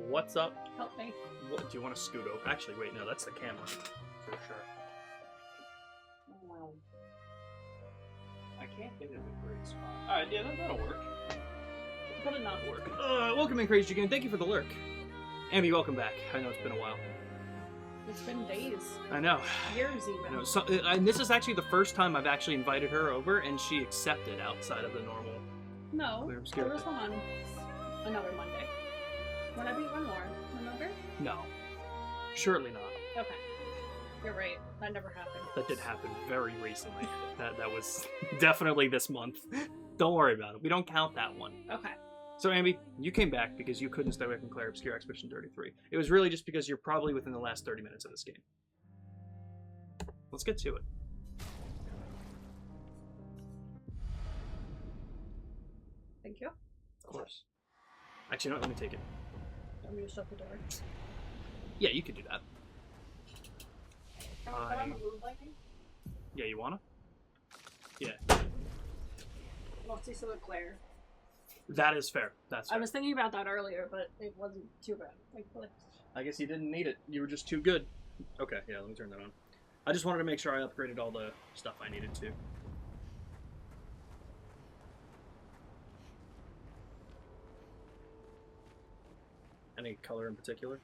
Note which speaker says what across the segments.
Speaker 1: What's up?
Speaker 2: Help me.
Speaker 1: What, do you want to scoot over? Actually, wait, no, that's the camera. For sure.
Speaker 2: Wow.
Speaker 1: I can't get it in a great spot. Alright, yeah, that'll work.
Speaker 2: That'll not work.
Speaker 1: Welcome in, Crazy Again. Thank you for the lurk. Ambie, welcome back. I know it's been a while.
Speaker 2: It's been days.
Speaker 1: I know.
Speaker 2: Years even.
Speaker 1: I know. So, and this is actually the first time I've actually invited her over, and she accepted outside of the normal.
Speaker 2: No,
Speaker 1: Clair Obscur.
Speaker 2: there was one on another Monday. Whenever you one more, remember?
Speaker 1: No. Surely not.
Speaker 2: Okay. You're right. That never happened.
Speaker 1: That did happen very recently. That was definitely this month. Don't worry about it. We don't count that one.
Speaker 2: Okay.
Speaker 1: So, Ambie, you came back because you couldn't stay away from Clair Obscur Expedition 33. It was really just because you're probably within the last 30 minutes of this game. Let's get to it.
Speaker 2: Thank you.
Speaker 1: Of course. Actually, no, let me take it.
Speaker 2: I'm gonna shut the door.
Speaker 1: Yeah, you could do that.
Speaker 2: Can I have a mood lighting?
Speaker 1: Yeah, you wanna? Yeah.
Speaker 2: Mostly so with Claire.
Speaker 1: That is fair. That's fair.
Speaker 2: I was thinking about that earlier, but it wasn't too bad. Thankfully.
Speaker 1: I guess you didn't need it. You were just too good. Okay, yeah, let me turn that on. I just wanted to make sure I upgraded all the stuff I needed to. Any color in particular?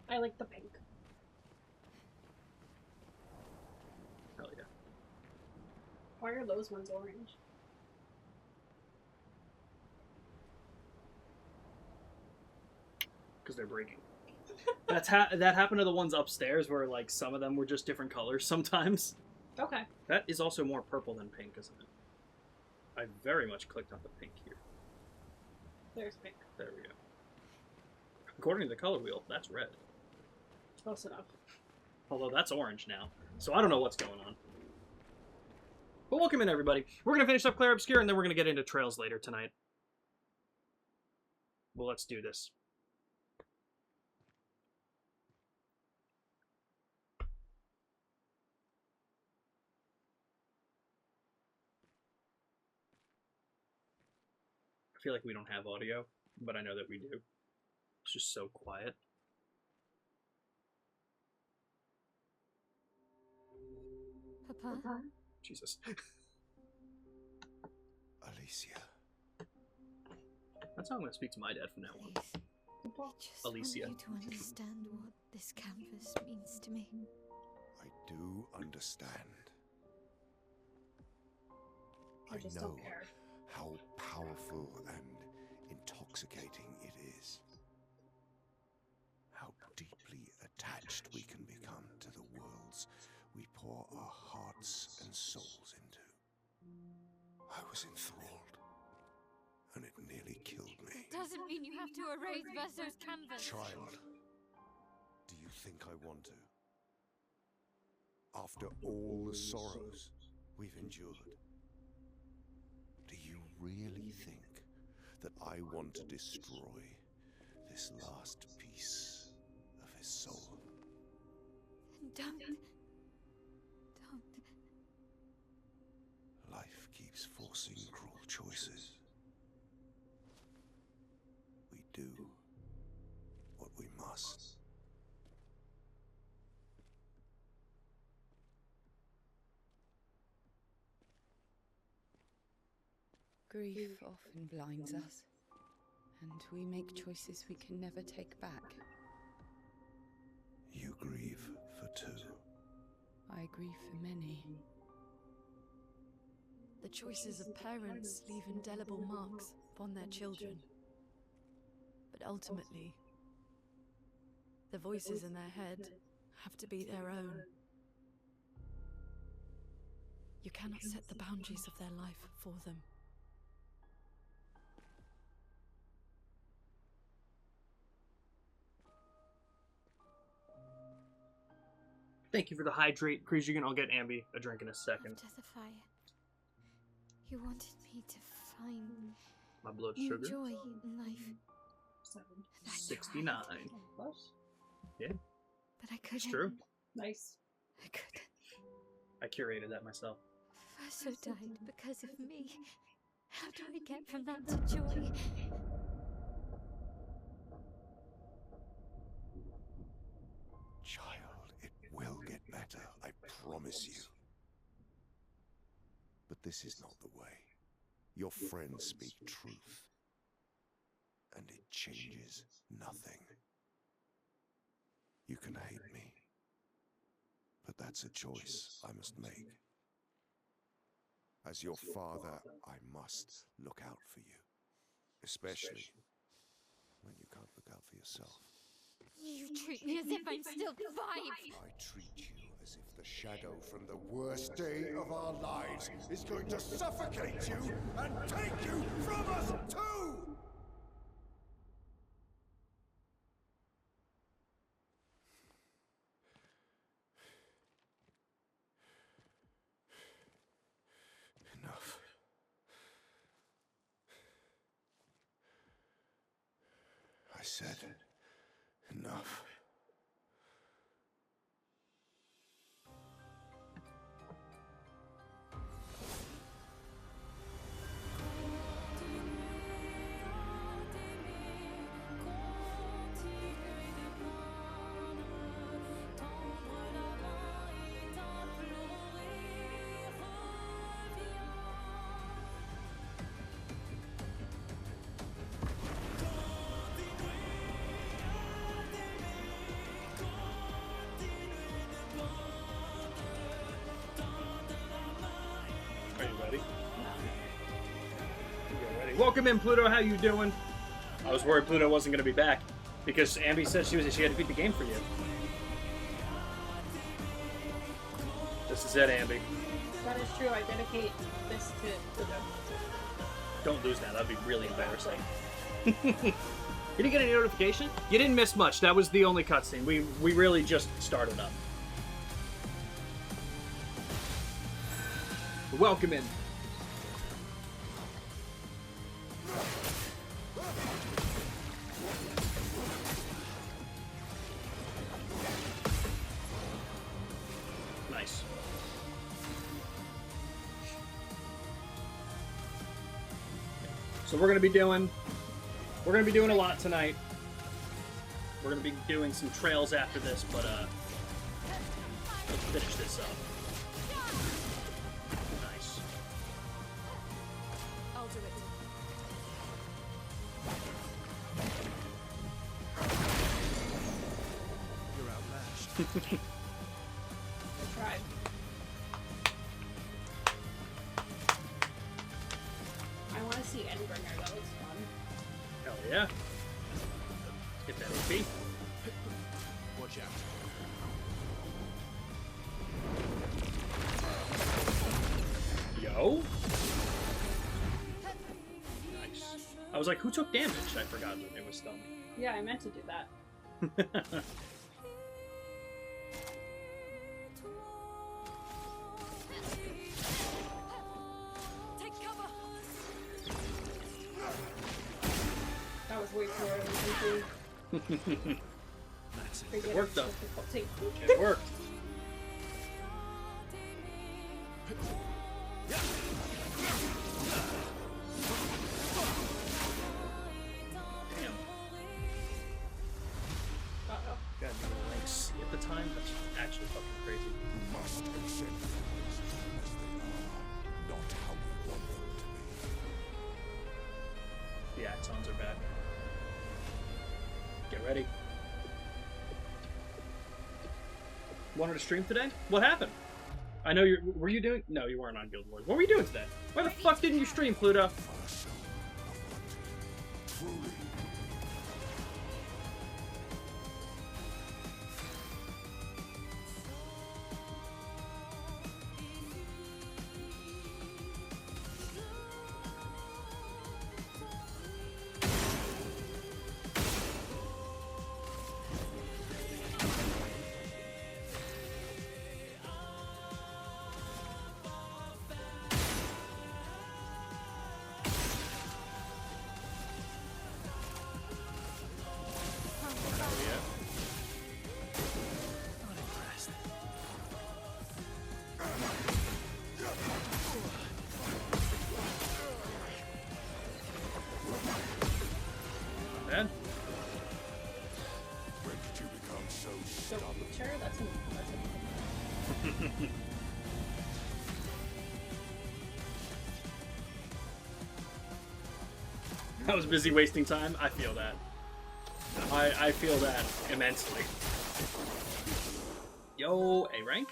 Speaker 2: I like the pink.
Speaker 1: Hell yeah.
Speaker 2: Why are those ones orange?
Speaker 1: Because they're breaking. That happened to the ones upstairs where like some of them were just different colors sometimes.
Speaker 2: Okay.
Speaker 1: That is also more purple than pink, isn't it? I very much clicked on the pink here.
Speaker 2: There's pink.
Speaker 1: There we go. According to the color wheel, that's red.
Speaker 2: Close enough.
Speaker 1: Although that's orange now. So I don't know what's going on. But welcome in, everybody. We're going to finish up Clair Obscur, and then we're going to get into Trails later tonight. Well, let's do this. I feel like we don't have audio, but I know that we do. It's just so quiet.
Speaker 3: Papa?
Speaker 1: Jesus.
Speaker 4: Alicia.
Speaker 1: That's how I'm going to speak to my dad from now on.
Speaker 3: Please. I just
Speaker 1: Alicia.
Speaker 3: want you to understand what this canvas means to me.
Speaker 4: I do understand.
Speaker 2: I just
Speaker 4: know
Speaker 2: don't care.
Speaker 4: how powerful and intoxicating it is. How deeply attached we can become to the worlds we pour our hearts and souls into. I was enthralled, and it nearly killed me.
Speaker 3: Doesn't mean you have to erase Verso's canvas.
Speaker 4: Child, do you think I want to? After all the sorrows we've endured, do you really think that I want to destroy this last piece of his soul?
Speaker 3: Don't.
Speaker 4: Life keeps forcing cruel choices. We do what we must.
Speaker 5: Grief often blinds us, and we make choices we can never take back.
Speaker 4: You grieve for two.
Speaker 5: I grieve for many.
Speaker 6: The choices of parents leave indelible marks upon their children. But ultimately, the voices in their head have to be their own. You cannot set the boundaries of their life for them.
Speaker 1: Thank you for the hydrate, Crazy. I'll get Ambie a drink in a second.
Speaker 3: After the fire, you wanted me to find
Speaker 1: My blood
Speaker 3: new
Speaker 1: sugar.
Speaker 3: joy in life.
Speaker 1: 69.
Speaker 2: What?
Speaker 1: Yeah,
Speaker 3: But I couldn't.
Speaker 1: it's true.
Speaker 2: Nice.
Speaker 3: I couldn't.
Speaker 1: I curated that myself.
Speaker 3: Verso died because of me. How do I get from that to joy?
Speaker 4: promise you. But this is not the way. Your friends speak truth. And it changes nothing. You can hate me. But that's a choice I must make. As your father, I must look out for you. Especially when you can't look out for yourself.
Speaker 3: You treat me as if I'm still 5.
Speaker 4: I treat you as if the shadow from the worst day of our lives is going to suffocate you and take you from us too! Enough. I said enough.
Speaker 1: Are you ready? You're ready. Welcome in, Pluto. How you doing? I was worried Pluto wasn't going to be back because Ambie said she had to beat the game for you. This is it, Ambie.
Speaker 2: That is true. I dedicate this to Pluto.
Speaker 1: Don't lose that. That'd be really embarrassing. You didn't get any notification? You didn't miss much. That was the only cutscene. We really just started up. Welcome in. Nice. So we're gonna be doing a lot tonight. We're gonna be doing some trails after this, but let's finish this up. Nice.
Speaker 6: I'll do it.
Speaker 4: You're outmatched.
Speaker 2: I tried. I want to see Endbringer. That looks fun.
Speaker 1: Hell yeah. Get that AP.
Speaker 4: Watch out.
Speaker 1: Yo. Nice. I was like, who took damage? I forgot that it was stunned.
Speaker 2: Yeah, I meant to do that.
Speaker 6: Take cover.
Speaker 2: That was way too early.
Speaker 1: It worked though.
Speaker 2: Difficulty.
Speaker 1: It worked. Damn.
Speaker 2: Uh-oh.
Speaker 1: Got me like C at the time. That's actually fucking crazy.
Speaker 4: Must accept things as they are, not how we want them to be.
Speaker 1: The axons are back. Get ready. Wanted to stream today? What happened? I know you were you doing? No, you weren't on Guild Wars. What were you doing today? Why the fuck didn't you stream, Pluto?
Speaker 4: Truly.
Speaker 1: I was busy wasting time. I feel that. I feel that immensely. Yo, A rank?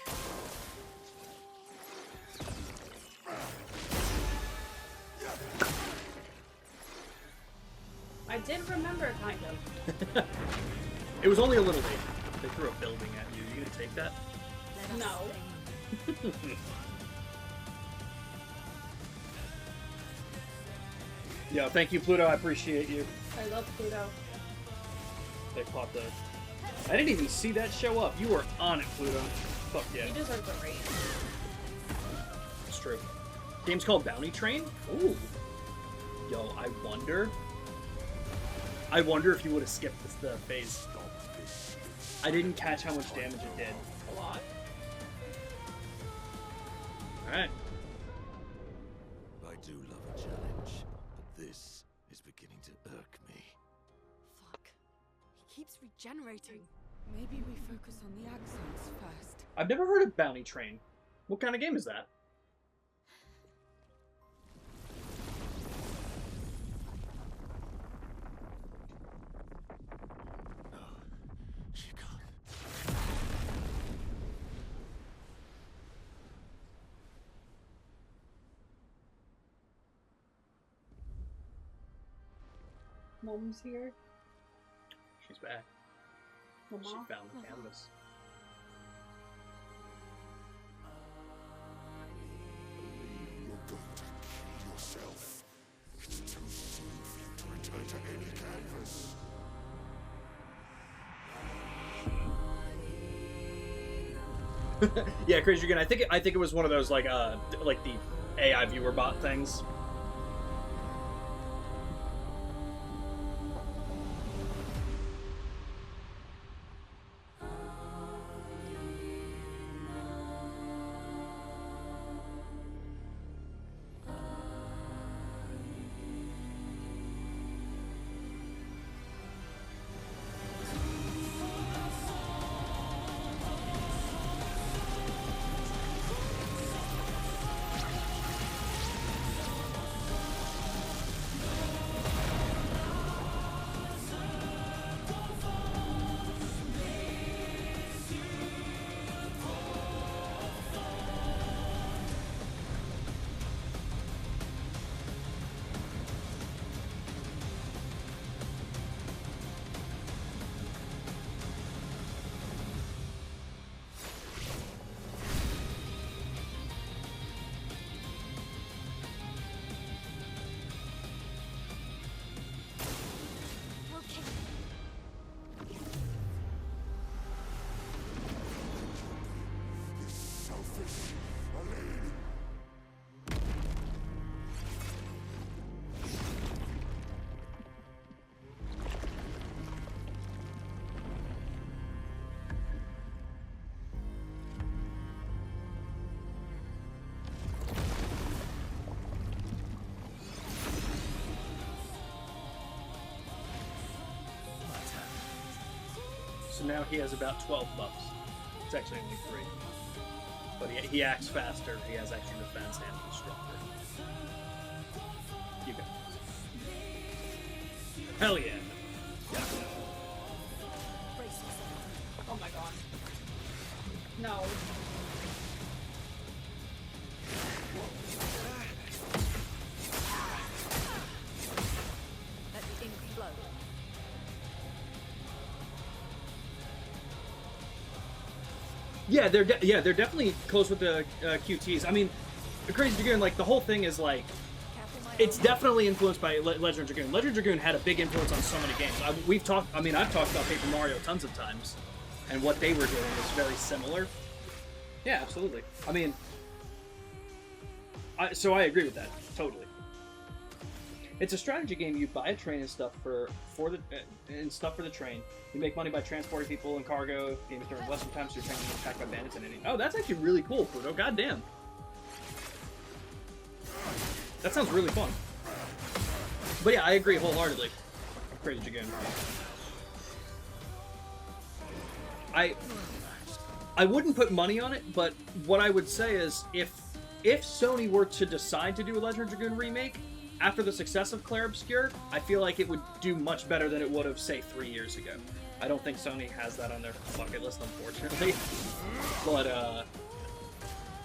Speaker 2: I did remember, kind of.
Speaker 1: It was only a little late. They threw a building at you. You gonna take that?
Speaker 2: No.
Speaker 1: Yeah, thank you, Pluto. I appreciate you.
Speaker 2: I love Pluto.
Speaker 1: They popped the... I didn't even see that show up. You were on it, Pluto. Fuck yeah.
Speaker 2: He deserves a raise.
Speaker 1: It's true. Game's called Bounty Train? Ooh. Yo, I wonder if you would have skipped the phase. I didn't catch how much damage it did.
Speaker 2: A lot.
Speaker 1: Alright.
Speaker 4: I do love a challenge, but this is beginning to irk me.
Speaker 6: Fuck. He keeps regenerating.
Speaker 5: Maybe we focus on the accents first.
Speaker 1: I've never heard of Bounty Train. What kind of game is that?
Speaker 4: She can't.
Speaker 2: Mom's here.
Speaker 1: She's back.
Speaker 2: Mama.
Speaker 1: She found the canvas.
Speaker 4: You're going to kill yourself. It's too soon for you to return to any canvas.
Speaker 1: Yeah, Crazy Again. I think it was one of those like the AI viewer bot things. So now he has about 12 buffs. It's actually only 3. But he acts faster, he has extra defense, and he's stronger. You got this. Hell yeah.
Speaker 2: Oh my god. No.
Speaker 6: Let the ink flow.
Speaker 1: Yeah, they're definitely close with the QTs. I mean, the Crazy Dragoon, like the whole thing is like, it's definitely influenced by Legend of Dragoon. Legend of Dragoon had a big influence on so many games. I've talked about Paper Mario tons of times, and what they were doing is very similar. Yeah, absolutely. I mean, so I agree with that totally. It's a strategy game. You buy a train and stuff for the train. You make money by transporting people and cargo. Game is during Western times, so you're trying to get attacked by bandits and any. Oh, that's actually really cool, Pluto. Goddamn. That sounds really fun. But yeah, I agree wholeheartedly. Crazy Dragoon. I wouldn't put money on it, but what I would say is if Sony were to decide to do a Legend of Dragoon remake, after the success of Clair Obscur, I feel like it would do much better than it would have, say, 3 years ago. I don't think Sony has that on their bucket list, unfortunately.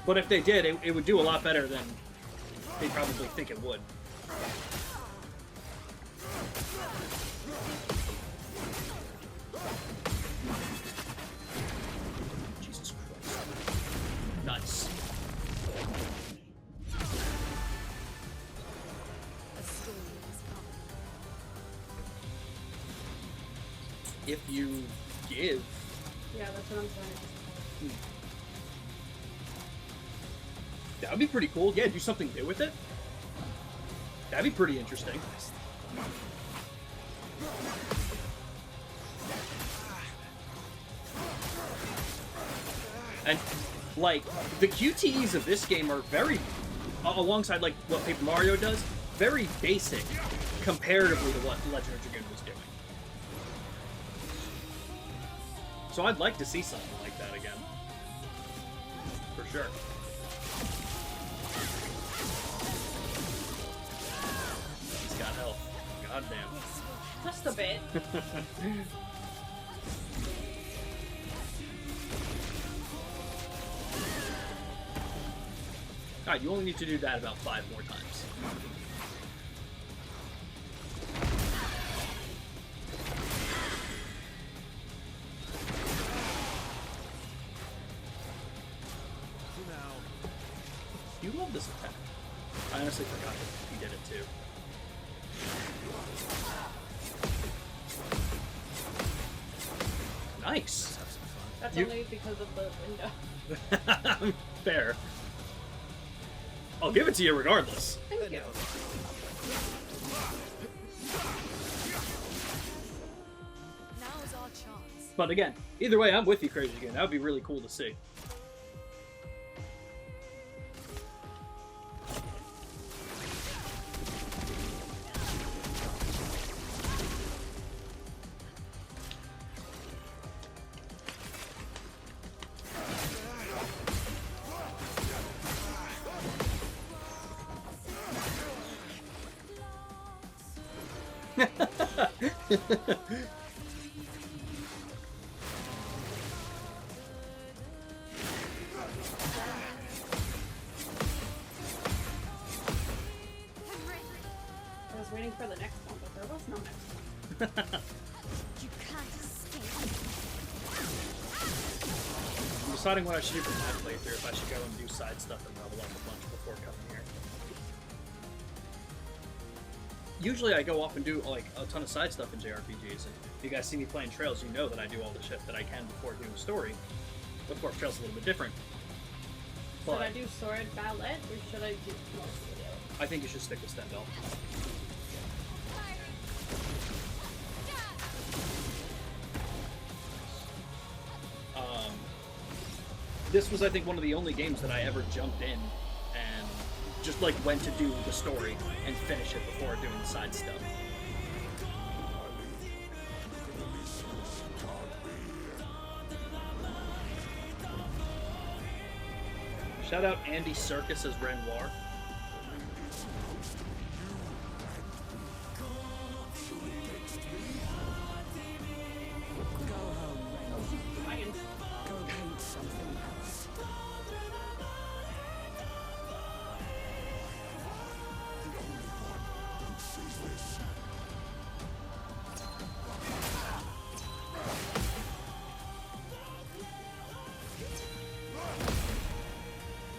Speaker 1: But if they did, it would do a lot better than they probably think it would. Jesus Christ. Nice.
Speaker 6: A story has come.
Speaker 1: If you give...
Speaker 2: Yeah, that's what I'm saying.
Speaker 1: That would be pretty cool. Yeah, do something new with it. That'd be pretty interesting. And, like, the QTEs of this game are very, alongside, like, what Paper Mario does, very basic comparatively to what Legend of Dragoon was doing. So I'd like to see something like that again. For sure. He's got health. Goddamn.
Speaker 2: Just a bit.
Speaker 1: Alright, you only need to do that about 5 more times. You love this attack. I honestly forgot that he did it too. Nice.
Speaker 2: That's
Speaker 1: You-
Speaker 2: only because of the window.
Speaker 1: Fair. I'll give it to you regardless.
Speaker 2: Thank you.
Speaker 6: Now's our chance.
Speaker 1: But again, either way, I'm with you, Crazy Again. That would be really cool to see.
Speaker 2: I was waiting for the next one, but there was no next one.
Speaker 3: You can't escape.
Speaker 1: I'm deciding what I should do for my playthrough, if I should go and do side stuff and level up a bunch before coming here. Usually I go off and do like a ton of side stuff in JRPGs, and if you guys see me playing Trails, you know that I do all the shit that I can before doing story. Of course, Trails is a little bit different.
Speaker 2: Should
Speaker 1: But
Speaker 2: I do sword ballet or should I do most of the other?
Speaker 1: I think you should stick with Stendhal. This was, I think, one of the only games that I ever jumped in and just like went to do the story and finish it before doing the side stuff. Shout out Andy Serkis as Renoir.
Speaker 2: Dragons.
Speaker 5: Go paint something else.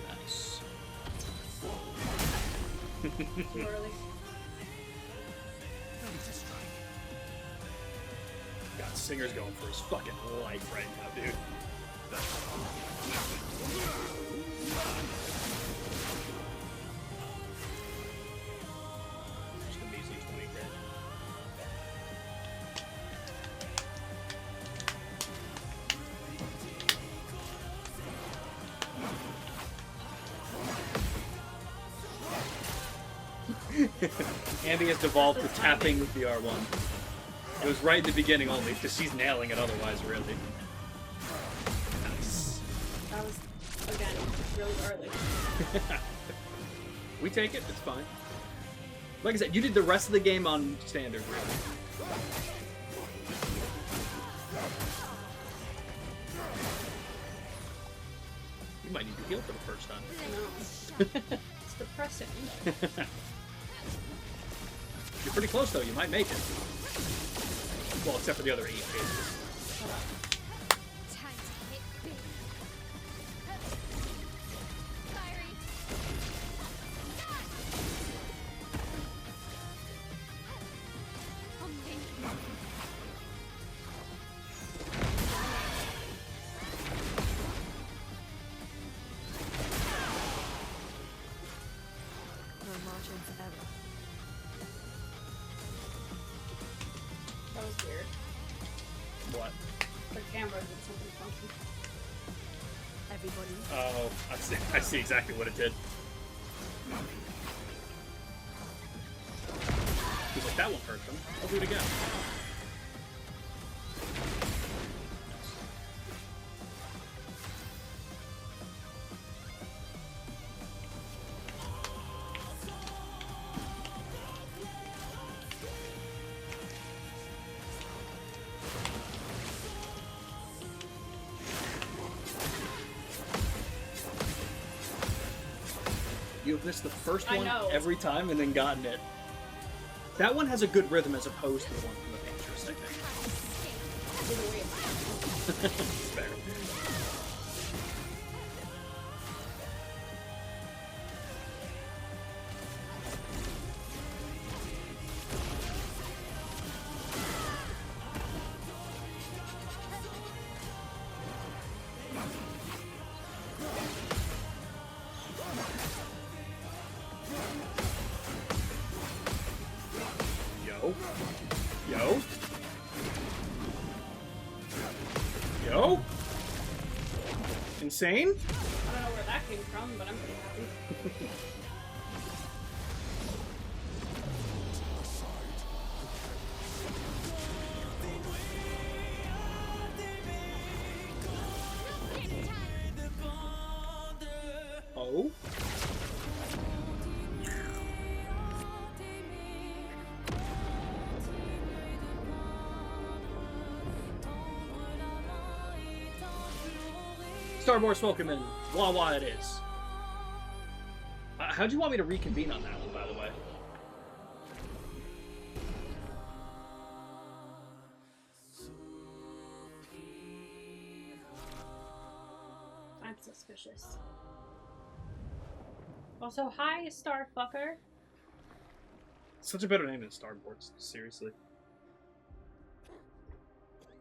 Speaker 1: Nice.
Speaker 2: Too early.
Speaker 1: God, Singer's going for his fucking life right now, dude. Just a measly 20 grand. Ambie has devolved to tapping with the R1. It was right in the beginning only, because she's nailing it otherwise, really. Nice.
Speaker 2: That was, again, really early.
Speaker 1: We take it, it's fine. Like I said, you did the rest of the game on standard, really. You might need to heal for the first time.
Speaker 2: No. It's depressing.
Speaker 1: You're pretty close, though. You might make it. Well, except for the other 8 pages.
Speaker 3: Time to hit big. Fiery.
Speaker 6: No margin for error.
Speaker 2: That was weird.
Speaker 1: What?
Speaker 2: The camera did something funky.
Speaker 6: Everybody.
Speaker 1: Oh, I see exactly what it did. He's like, that won't hurt them. I'll do it again. You've missed the first
Speaker 2: I
Speaker 1: one
Speaker 2: know.
Speaker 1: every time and then gotten it. That one has a good rhythm as opposed to the one from the Patriots, I think.
Speaker 2: Either way,
Speaker 1: It's fair. Yo. Yo. Yo. Insane?
Speaker 2: I don't know where that came from, but I'm pretty happy.
Speaker 1: Oh? Starboard welcome in. Wawa it is. How'd you want me to reconvene on that one, by the way?
Speaker 2: I'm suspicious. Also, hi, Starfucker.
Speaker 1: Such a better name than Starboard, seriously.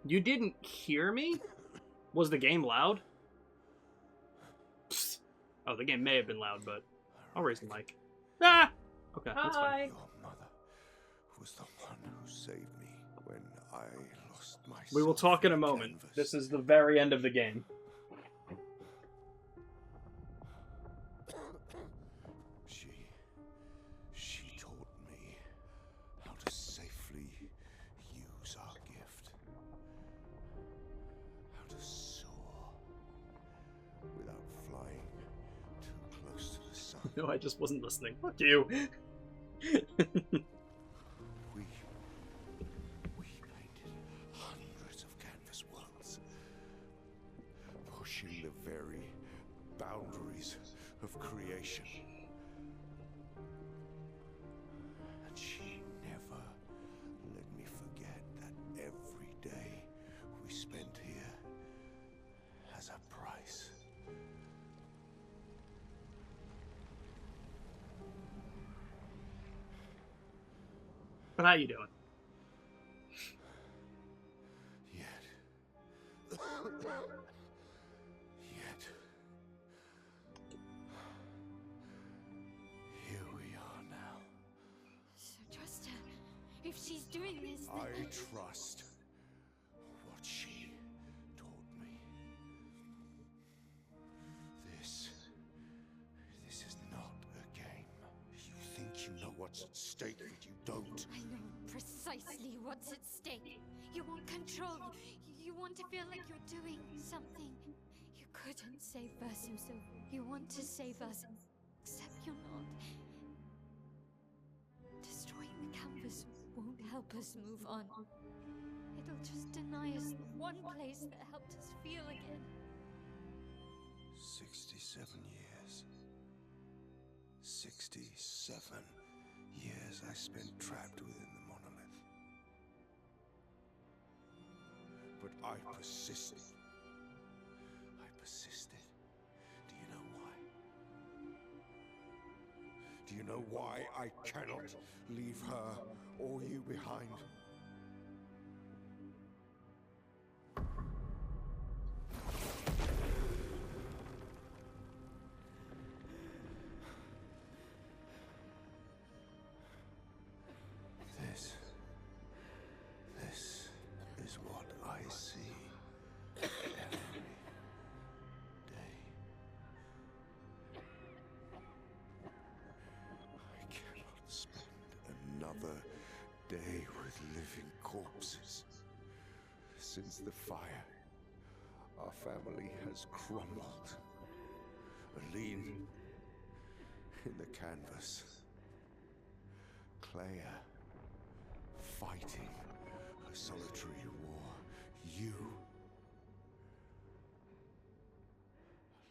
Speaker 1: You didn't hear me? Was the game loud? Psst. Oh, the game may have been loud, but I'll raise the mic. Ah! Okay, that's fine.
Speaker 2: Hi.
Speaker 4: Your mother was the one who saved me when I lost my
Speaker 1: We will talk in a moment. This is the very end of the game.
Speaker 4: She taught me how to safely use our gift. How to soar without flying too close to the sun.
Speaker 1: No, I just wasn't listening. Fuck you.
Speaker 4: We painted hundreds of canvas worlds, pushing the very boundaries of creation. And she never let me forget that every day we spent here has a price.
Speaker 1: But how you doing?
Speaker 4: Yet. Here we are now.
Speaker 3: So trust her. If she's doing this, then...
Speaker 4: I trust what she taught me. This is not a game. You think you know what's at stake, but you don't.
Speaker 3: I know precisely what's at stake. You want control. You want to feel like you're doing something. You couldn't save Versim, so you want to save us. Except you're not. To won't help us move on. It'll just deny us the one place that helped us feel again.
Speaker 4: 67 years. 67 years I spent trapped within the monolith. But I persisted. I persisted. Do you know why? Do you know why I cannot leave her or you behind? This is what I see every day. I cannot spend another day with living corpses. Since the fire, our family has crumbled. Aline in the canvas. Clair fighting a solitary war. You,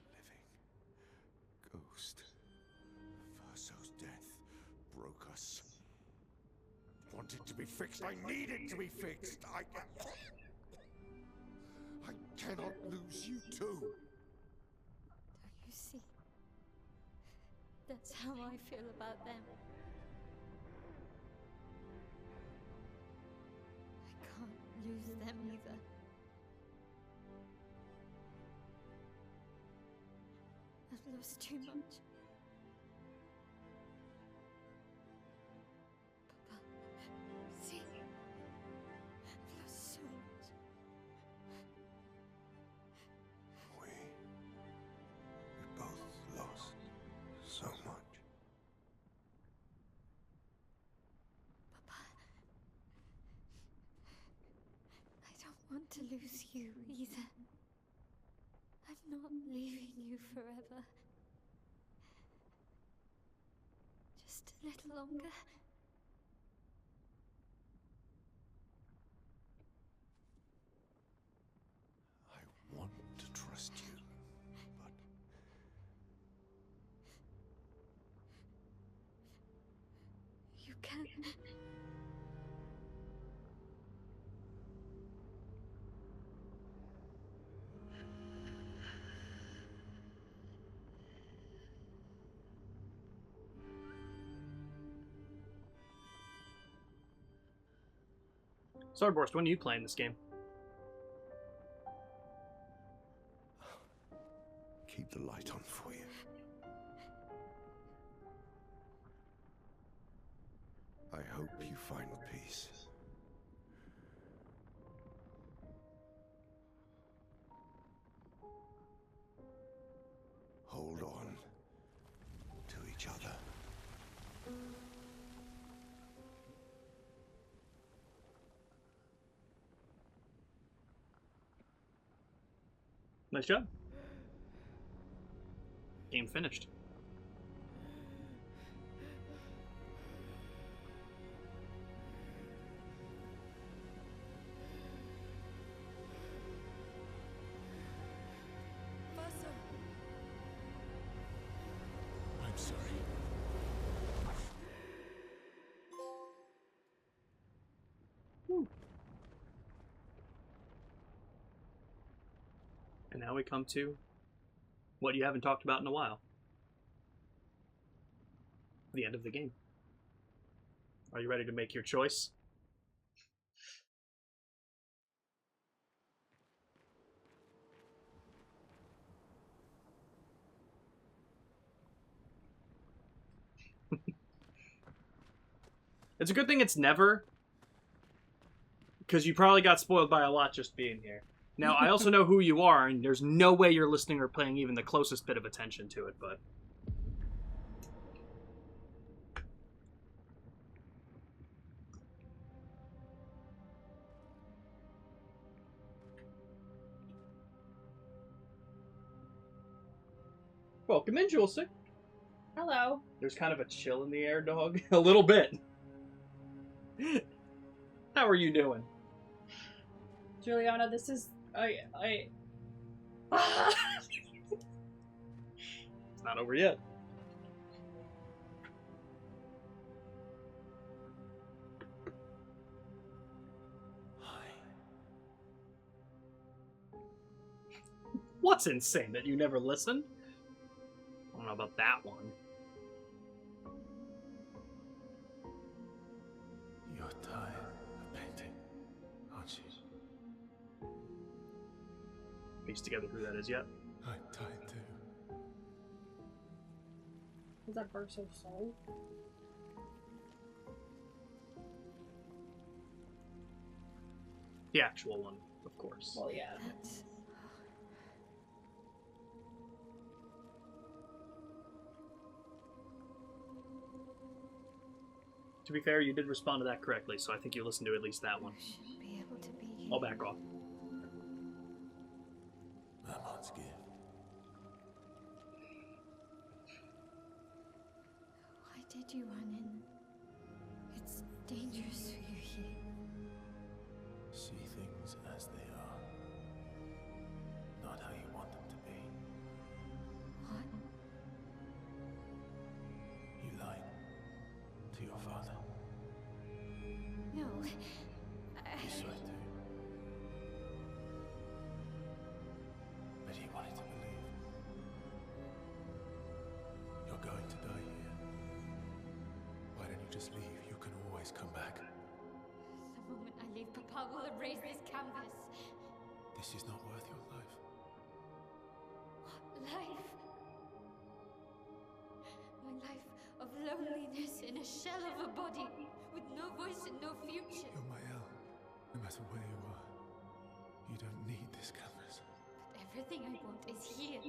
Speaker 4: a living ghost. Verso's death broke us. Wanted to be fixed. I need it to be fixed. I cannot lose you too.
Speaker 3: Don't you see? That's how I feel about them. I can't lose them either. I've lost too much. Papa, see? I've lost so much.
Speaker 4: We both lost so much.
Speaker 3: Papa, I don't want to lose you either. I'm not leaving you forever. Just a little longer.
Speaker 4: I want to trust you, but
Speaker 3: You can.
Speaker 1: Starburst, when are you playing this game?
Speaker 4: keep the light on for you. I hope you find peace. Hold on to each other.
Speaker 1: Nice job. Game finished.
Speaker 4: I'm sorry.
Speaker 1: And now we come to what you haven't talked about in a while. The end of the game. Are you ready to make your choice? It's a good thing it's never, because you probably got spoiled by a lot just being here. Now, I also know who you are, and there's no way you're listening or paying even the closest bit of attention to it, but... Welcome in, Julesick.
Speaker 2: Hello.
Speaker 1: There's kind of a chill in the air, dog. A little bit. How are you doing?
Speaker 2: Juliana, this is
Speaker 1: It's not over yet. What's insane? That you never listened? I don't know about that one.
Speaker 4: You're tired of painting, aren't you?
Speaker 1: Piece together who that is yet.
Speaker 4: I'm tired too.
Speaker 2: Is that Burst of Soul?
Speaker 1: The actual one, of course.
Speaker 2: Well, yeah.
Speaker 3: That's...
Speaker 1: To be fair, you did respond to that correctly, so I think you listened to at least that one.
Speaker 3: You should be able to be here.
Speaker 1: I'll back off.
Speaker 4: I'm on scared.
Speaker 3: Why did you run in? It's dangerous for you here.
Speaker 4: See things as they are, not how you want them to be.
Speaker 3: What?
Speaker 4: You lied to your father.
Speaker 3: No.
Speaker 4: You saw it too. But he wanted to believe. You're going to die here. Why don't you just leave? You can always come back.
Speaker 3: The moment I leave, Papa will erase this canvas.
Speaker 4: This is not worth your life.
Speaker 3: What life? My life of loneliness in a shell of a body, with no voice and no future.
Speaker 4: You're my El. No matter where you are, you don't need this canvas.
Speaker 3: But everything I want is here.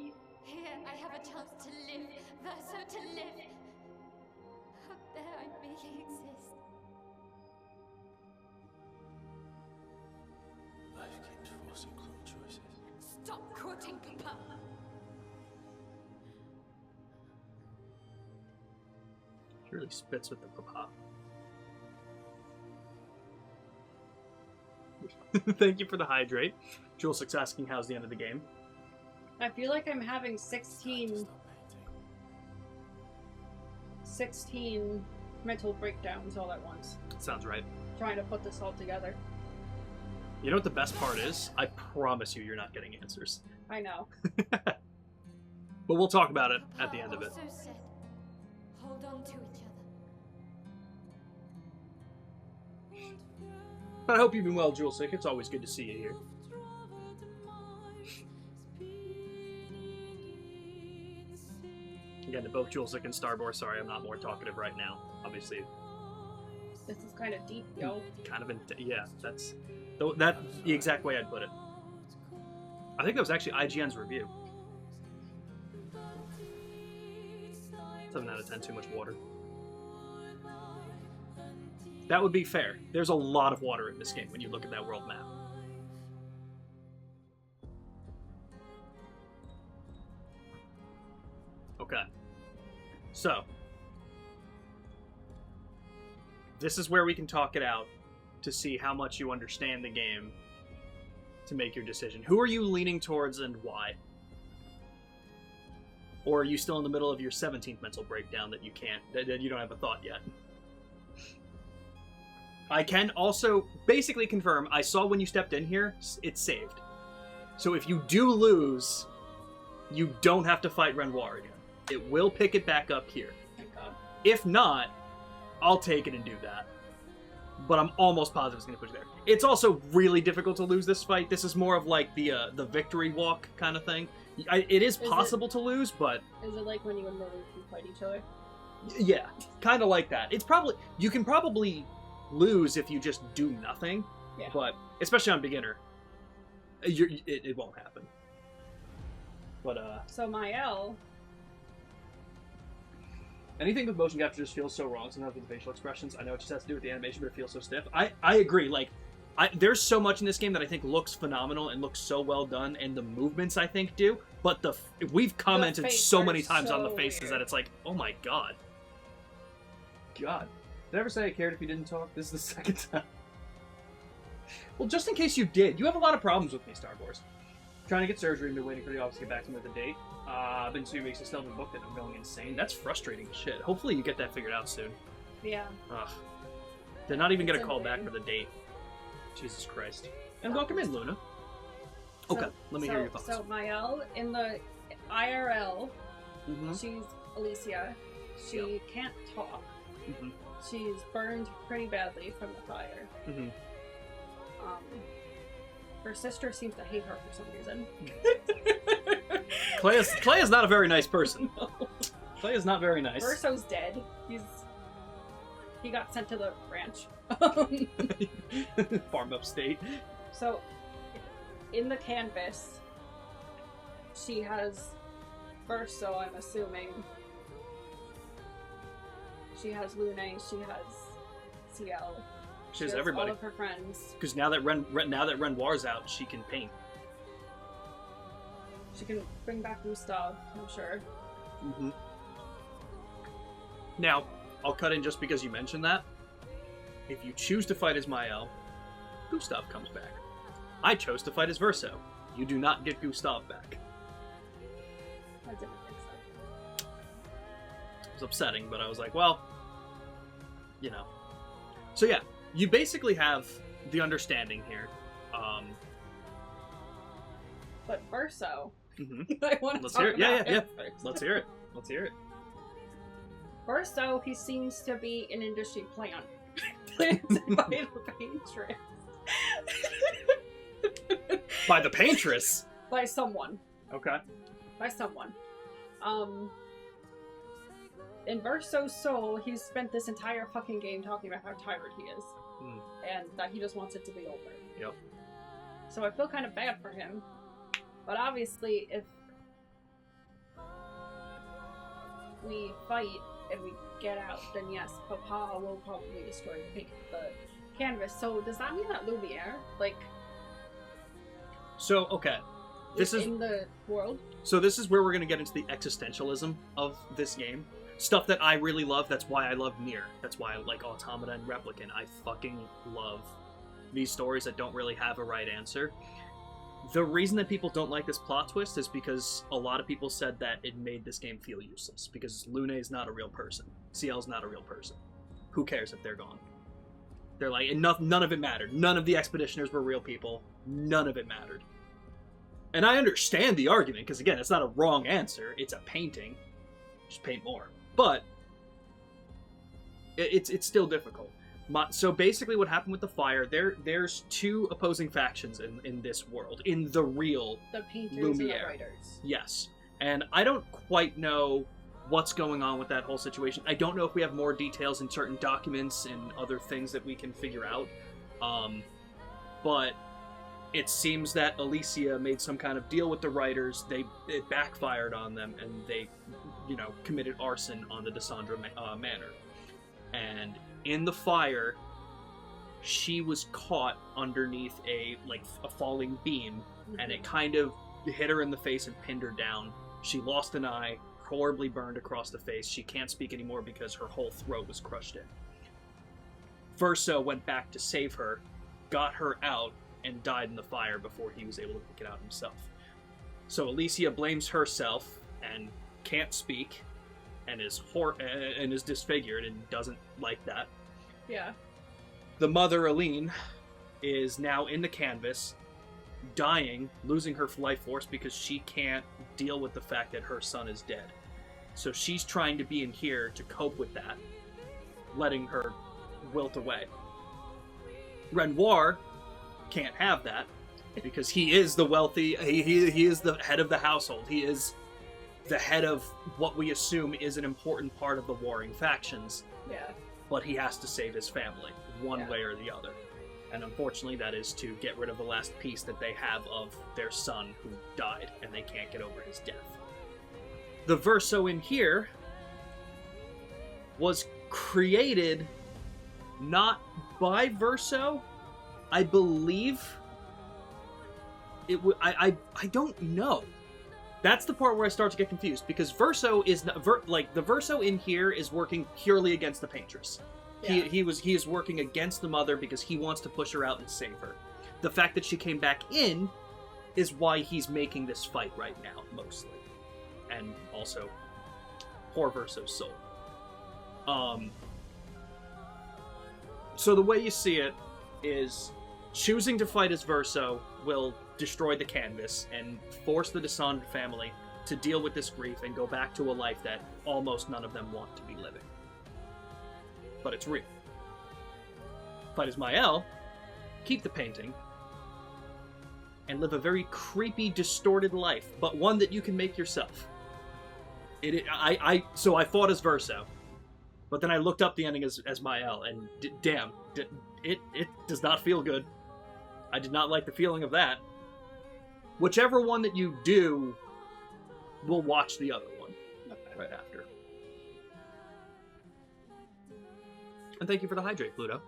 Speaker 3: Here I have a chance to live, Verso to live. Out there I merely exist.
Speaker 4: Life keeps forcing cruel choices.
Speaker 3: Stop quoting Papa.
Speaker 1: She really spits with the papa. Thank you for the hydrate. Jewel 6 asking how's the end of the game.
Speaker 2: I feel like I'm having
Speaker 4: Stop
Speaker 2: 16
Speaker 4: painting.
Speaker 2: mental breakdowns all at once,
Speaker 1: Sounds right.
Speaker 2: trying to put this all together.
Speaker 1: You know what the best part is? I promise you, you're not getting answers.
Speaker 2: I know.
Speaker 1: But we'll talk about it
Speaker 3: Papa
Speaker 1: at the end of it.
Speaker 3: also said, hold on to each other.
Speaker 1: But I hope you've been well, Jewel 6. It's always good to see you here. Again, to both Jewel 6 and Starboard, sorry I'm not more talkative right now. Obviously,
Speaker 2: This is kind of deep, yo.
Speaker 1: kind of, yeah, that's the exact way I'd put it. I think that was actually IGN's review. 7 out of 10, too much water. That would be fair. There's a lot of water in this game when you look at that world map. Okay. So. This is where we can talk it out to see how much you understand the game to make your decision. Who are you leaning towards and why? Or are you still in the middle of your 17th mental breakdown that you can't, that you don't have a thought yet? I can also basically confirm, I saw when you stepped in here, it's saved. So if you do lose, you don't have to fight Renoir again. It will pick it back up here.
Speaker 2: Thank God.
Speaker 1: If not, I'll take it and do that. But I'm almost positive it's going to push there. It's also really difficult to lose this fight. This is more of like the victory walk kind of thing. It is possible to lose, but...
Speaker 2: Is it like when you and Maruki fight each other?
Speaker 1: Yeah, kind of like that. It's probably... You can probably lose if you just do nothing.
Speaker 2: Yeah.
Speaker 1: But, especially on beginner, it won't happen. But,
Speaker 2: So my L...
Speaker 1: anything with motion capture just feels so wrong sometimes with the facial expressions. I know it just has to do with the animation, but it feels so stiff. I agree. Like, there's so much in this game that I think looks phenomenal and looks so well done, and the movements I think do. But we've commented so many times on the faces that it's like, oh my god. God. Did I ever say I cared if you didn't talk? This is the second time. Well, just in case you did, you have a lot of problems with me, Star Wars. Trying to get surgery and been waiting for the office to get back to me with a date. I've been 2 weeks and still haven't booked it. I'm going insane. That's frustrating as shit. Hopefully you get that figured out soon.
Speaker 2: Yeah.
Speaker 1: Ugh. They're not even
Speaker 2: It's
Speaker 1: gonna call back
Speaker 2: annoying.
Speaker 1: for the date. Jesus Christ. And welcome in, Luna. Okay, let me hear your thoughts.
Speaker 2: So Mael, in the IRL,
Speaker 1: Mhm.
Speaker 2: she's Alicia. She can't talk.
Speaker 1: Mhm.
Speaker 2: She's burned pretty badly from the fire.
Speaker 1: Mhm.
Speaker 2: Her sister seems to hate her for some reason.
Speaker 1: Clay is not a very nice person. Clay is not very nice.
Speaker 2: Verso's dead. He got sent to the ranch.
Speaker 1: Farm upstate.
Speaker 2: So, in the canvas, she has Verso, I'm assuming. She has Lune, she has CL.
Speaker 1: She has everybody.
Speaker 2: All of her friends.
Speaker 1: Because now that Renoir's out, she can paint.
Speaker 2: She can bring back Gustav, I'm sure.
Speaker 1: Mm-hmm. Now, I'll cut in just because you mentioned that. If you choose to fight as Mael, Gustav comes back. I chose to fight as Verso. You do not get Gustav back.
Speaker 2: I didn't think so.
Speaker 1: It was upsetting, but I was like, well, you know. So yeah, you basically have the understanding here.
Speaker 2: But Verso,
Speaker 1: Mhm.
Speaker 2: I want to
Speaker 1: Let's
Speaker 2: talk
Speaker 1: hear it. Yeah,
Speaker 2: about
Speaker 1: yeah,
Speaker 2: him first.
Speaker 1: Let's hear it. Let's hear it.
Speaker 2: Verso, he seems to be an industry plant. Planted by the paintress.
Speaker 1: By the paintress.
Speaker 2: By someone.
Speaker 1: Okay.
Speaker 2: By someone. In Verso's soul, he's spent this entire fucking game talking about how tired he is. And that he just wants it to be over.
Speaker 1: Yep.
Speaker 2: So I feel kind of bad for him. But obviously, if we fight and we get out, then yes, Papa will probably destroy the canvas. So does that mean that Lumiere,
Speaker 1: So, okay. This is
Speaker 2: in the world?
Speaker 1: So this is where we're going to get into the existentialism of this game. Stuff that I really love, that's why I love Nier. That's why I like Automata and Replicant. I fucking love these stories that don't really have a right answer. The reason that people don't like this plot twist is because a lot of people said that it made this game feel useless. Because Lune is not a real person. CL's not a real person. Who cares if they're gone? They're like, none of it mattered. None of the expeditioners were real people. None of it mattered. And I understand the argument, because again, it's not a wrong answer. It's a painting. Just paint more. But it's still difficult. So basically what happened with the fire, there's two opposing factions in this world. In the real
Speaker 2: The painters
Speaker 1: Lumiere.
Speaker 2: and the writers.
Speaker 1: Yes. And I don't quite know what's going on with that whole situation. I don't know if we have more details in certain documents and other things that we can figure out. But it seems that Alicia made some kind of deal with the writers. It backfired on them, and they, committed arson on the Desandra Manor. And in the fire, she was caught underneath a falling beam, and it kind of hit her in the face and pinned her down. She lost an eye, horribly burned across the face. She can't speak anymore because her whole throat was crushed in. Verso went back to save her, got her out, and died in the fire before he was able to pick it out himself. So Alicia blames herself and can't speak, and is disfigured and doesn't like that.
Speaker 2: Yeah.
Speaker 1: The mother, Aline, is now in the canvas, dying, losing her life force because she can't deal with the fact that her son is dead. So she's trying to be in here to cope with that, letting her wilt away. Renoir can't have that because he is the wealthy, he is the head of the household. He is the head of what we assume is an important part of the warring factions.
Speaker 2: Yeah.
Speaker 1: But he has to save his family, one way or the other. And unfortunately, that is to get rid of the last piece that they have of their son who died, and they can't get over his death. The Verso in here was created not by Verso. I believe it would. I don't know. That's the part where I start to get confused, because Verso is not, the Verso in here is working purely against the Paintress.
Speaker 2: Yeah.
Speaker 1: He is working against the mother because he wants to push her out and save her. The fact that she came back in is why he's making this fight right now, mostly. And also, poor Verso's soul. So the way you see it is choosing to fight as Verso will destroy the canvas and force the Descendant family to deal with this grief and go back to a life that almost none of them want to be living. But it's real. Fight as Mael, keep the painting, and live a very creepy, distorted life, but one that you can make yourself. So I fought as Verso, but then I looked up the ending as Mael, and damn, it does not feel good. I did not like the feeling of that. Whichever one that you do, we'll watch the other one right after. And thank you for the hydrate, Pluto.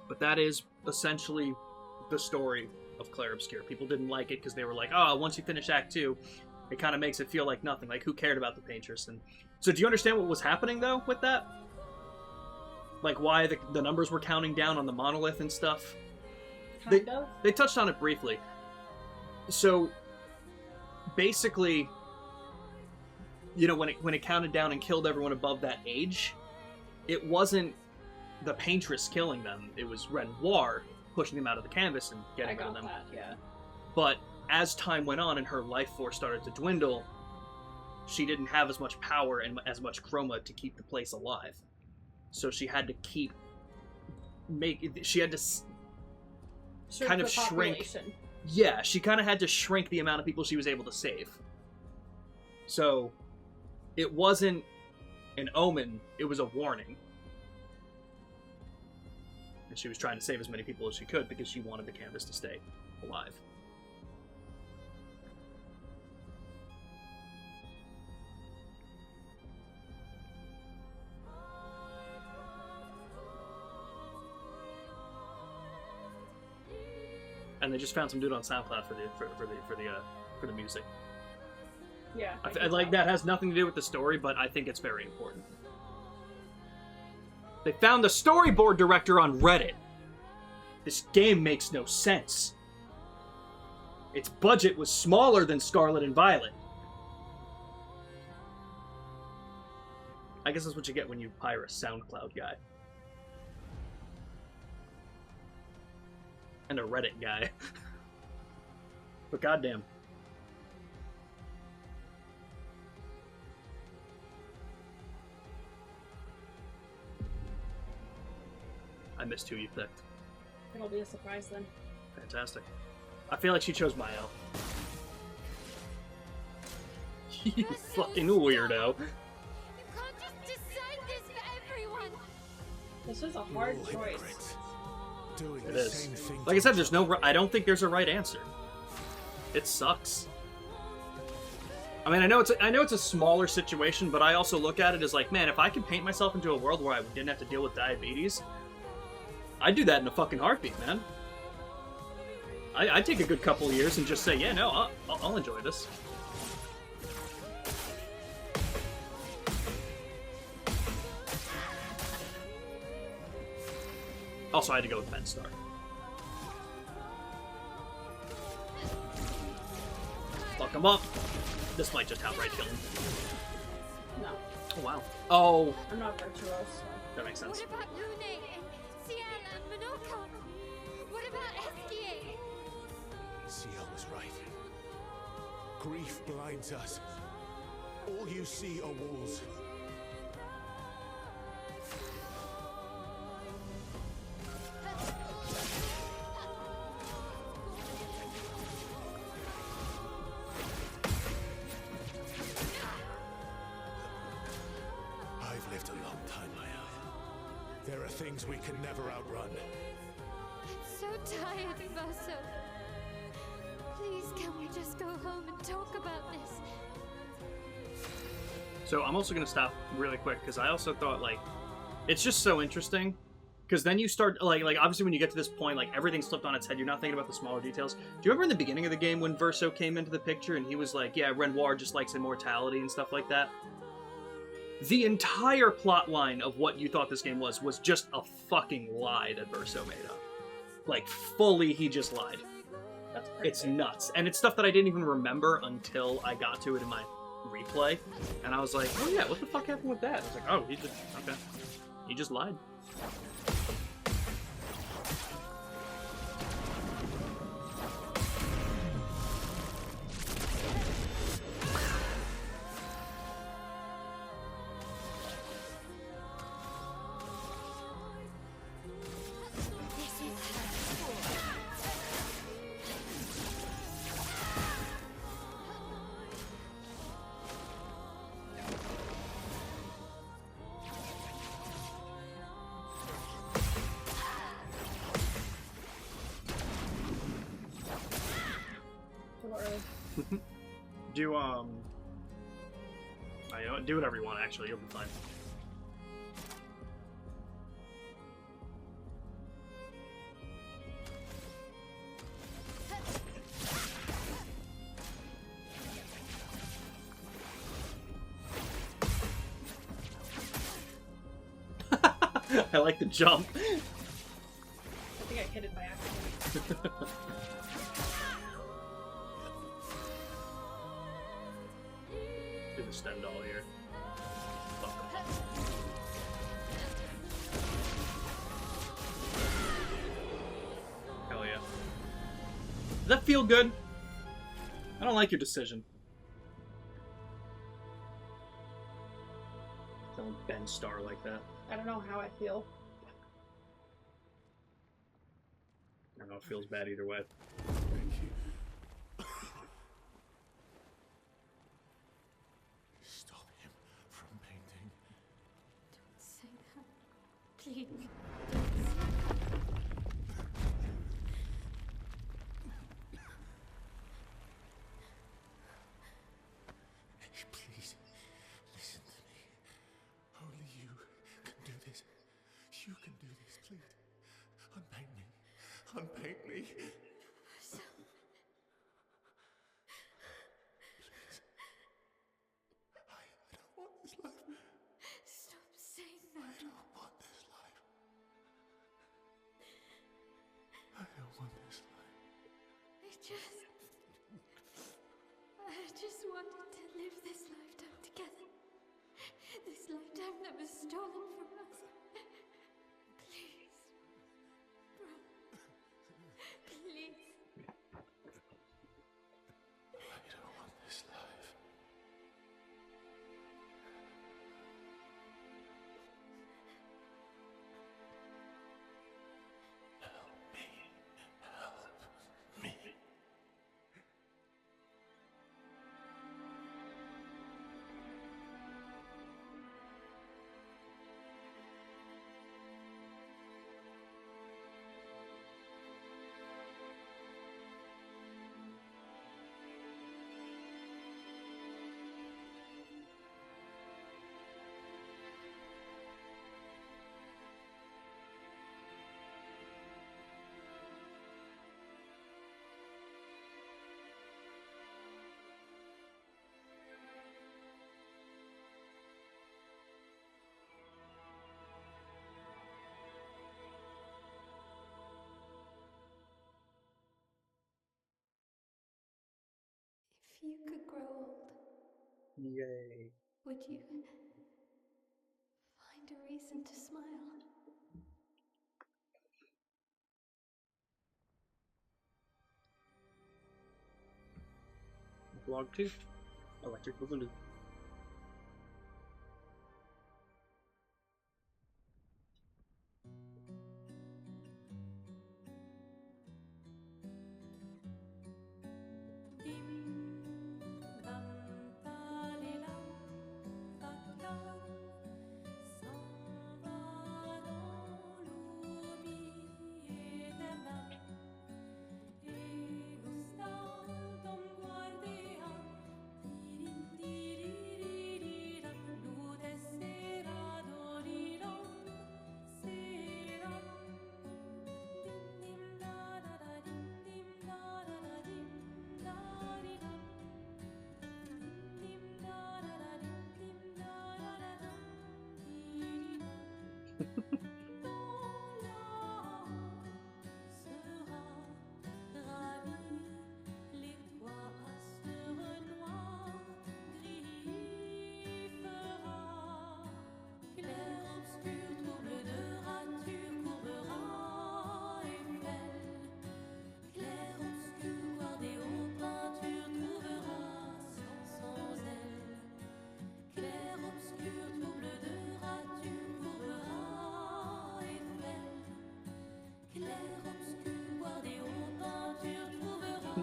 Speaker 1: But that is essentially the story of Clair Obscur. People didn't like it because they were like, oh, once you finish Act 2, it kind of makes it feel like nothing. Like, who cared about the Paintress? And so do you understand what was happening, though, with that? Like, why the numbers were counting down on the monolith and stuff?
Speaker 2: Kind of.
Speaker 1: They touched on it briefly. So, basically, you know, when it counted down and killed everyone above that age, it wasn't the Paintress killing them. It was Renoir pushing them out of the canvas and getting rid of them.
Speaker 2: That, yeah.
Speaker 1: But as time went on and her life force started to dwindle, she didn't have as much power and as much chroma to keep the place alive. So she had to kind of shrink. Yeah, she kind of had to shrink the amount of people she was able to save. So it wasn't an omen, it was a warning. And she was trying to save as many people as she could because she wanted the canvas to stay alive. And they just found some dude on SoundCloud for the music.
Speaker 2: Yeah.
Speaker 1: I like that has nothing to do with the story, but I think it's very important. They found the storyboard director on Reddit. This game makes no sense. Its budget was smaller than Scarlet and Violet. I guess that's what you get when you hire a SoundCloud guy. And a Reddit guy. But goddamn. I missed who you picked.
Speaker 2: It'll be a surprise then.
Speaker 1: Fantastic. I feel like she chose Mael. You fucking weirdo.
Speaker 3: You can't just decide this for everyone.
Speaker 2: This was a hard
Speaker 4: All
Speaker 2: choice.
Speaker 4: hypocrites, doing
Speaker 1: It
Speaker 4: the
Speaker 1: is.
Speaker 4: same thing
Speaker 1: Like I said, there's no. I don't think there's a right answer. It sucks. I mean, I know it's a smaller situation, but I also look at it as like, man, if I could paint myself into a world where I didn't have to deal with diabetes, I'd do that in a fucking heartbeat, man. I'd take a good couple of years and just say, yeah, no, I'll enjoy this. Also, I had to go with Ben Starr. Fuck him up. This might just outright kill him.
Speaker 2: No,
Speaker 1: Oh, wow. Oh,
Speaker 2: I'm not virtuoso.
Speaker 1: that makes sense.
Speaker 3: What about Lune and Ciel and Minoko? What about Esquier?
Speaker 4: Ciel was right. Grief blinds us. All you see are walls. I've lived a long time, Mael. There are things we can never outrun.
Speaker 3: I'm so tired, Verso. Please, can we just go home and talk about this?
Speaker 1: So I'm also going to stop really quick because I also thought, like, it's just so interesting because then you start, like obviously when you get to this point, like, everything's flipped on its head. You're not thinking about the smaller details. Do you remember in the beginning of the game when Verso came into the picture and he was like, yeah, Renoir just likes immortality and stuff like that? the entire plot line of what you thought this game was just a fucking lie that Verso made up. Like, fully, he just lied.
Speaker 2: That's crazy.
Speaker 1: It's nuts. And it's stuff that I didn't even remember until I got to it in my replay. And I was like, oh yeah, what the fuck happened with that? I was like, oh, he just, okay. He just lied. Do whatever you want, actually. You'll be fine. I like the jump.
Speaker 2: I think I hit it by accident.
Speaker 1: Do the stem doll here. Hell yeah. Does that feel good? I don't like your decision. Don't bend Star like that.
Speaker 2: I don't know how I feel.
Speaker 1: I don't know, it feels bad either way.
Speaker 4: Stop him from painting.
Speaker 3: Don't say that. Please.
Speaker 4: Please, listen to me. Only you can do this. You can do this, please. Unpaint me. Unpaint me.
Speaker 3: So,
Speaker 4: Please. I don't want this life.
Speaker 3: stop saying
Speaker 4: I
Speaker 3: that.
Speaker 4: don't want this life. I don't want this life.
Speaker 3: I just wanted to live this lifetime together. This lifetime that was stolen from us. Please. Brother. Please.
Speaker 4: I don't want this life. Help me. Help me.
Speaker 3: If you could grow old,
Speaker 1: Yay.
Speaker 3: would you find a reason to smile?
Speaker 1: Vlog 2. Electric Boogaloo.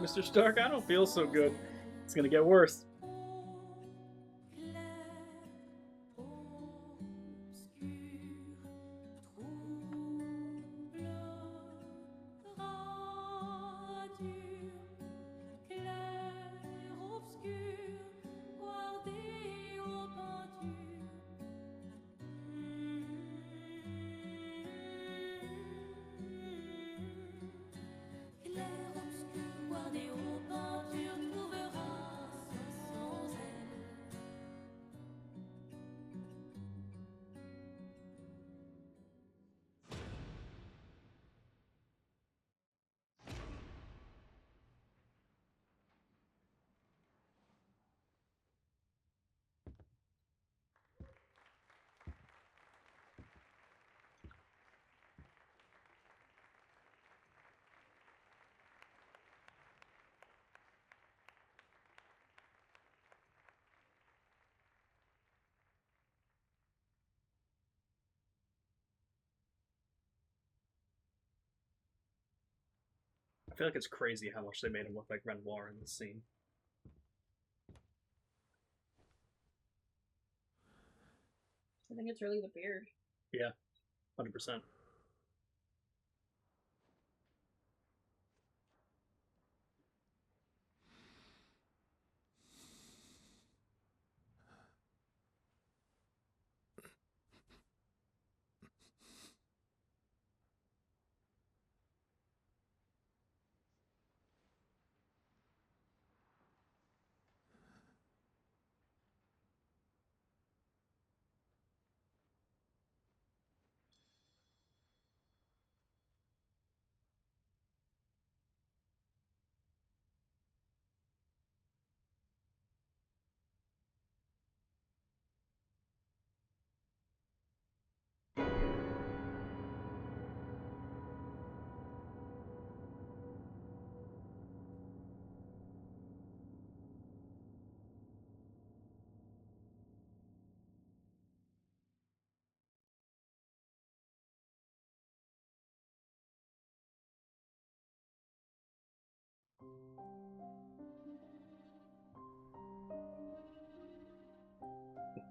Speaker 1: Mr. Stark? I don't feel so good. It's gonna get worse. I feel like it's crazy how much they made him look like Renoir in this scene.
Speaker 2: I think it's really the beard.
Speaker 1: Yeah, 100%.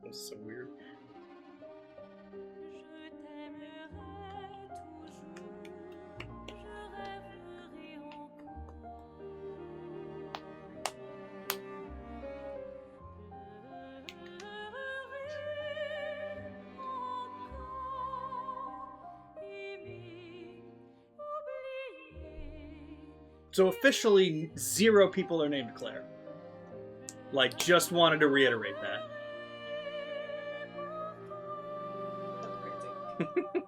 Speaker 1: That's so weird. So officially, 0 people are named Claire. Like, just wanted to reiterate that.
Speaker 2: That's crazy.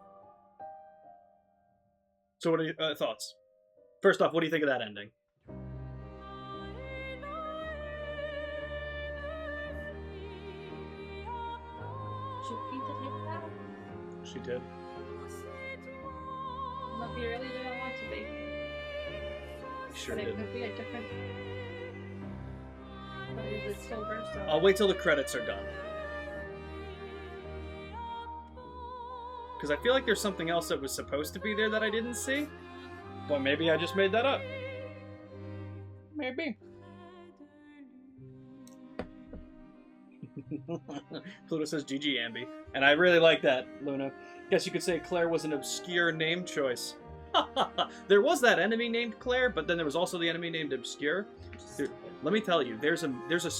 Speaker 1: So what are your thoughts? First off, what do you think of that ending?
Speaker 2: Should Pizza take that?
Speaker 1: She did.
Speaker 2: Well, if he really didn't want to be.
Speaker 1: Sure
Speaker 2: but it
Speaker 1: did.
Speaker 2: could be a different. But is it still versatile?
Speaker 1: I'll wait till the credits are done. Because I feel like there's something else that was supposed to be there that I didn't see. But maybe I just made that up. Maybe. Pluto says GG Ambie. And I really like that, Luna. Guess you could say Claire was an obscure name choice. There was that enemy named Claire, but then there was also the enemy named Obscur. Let me tell you, there's a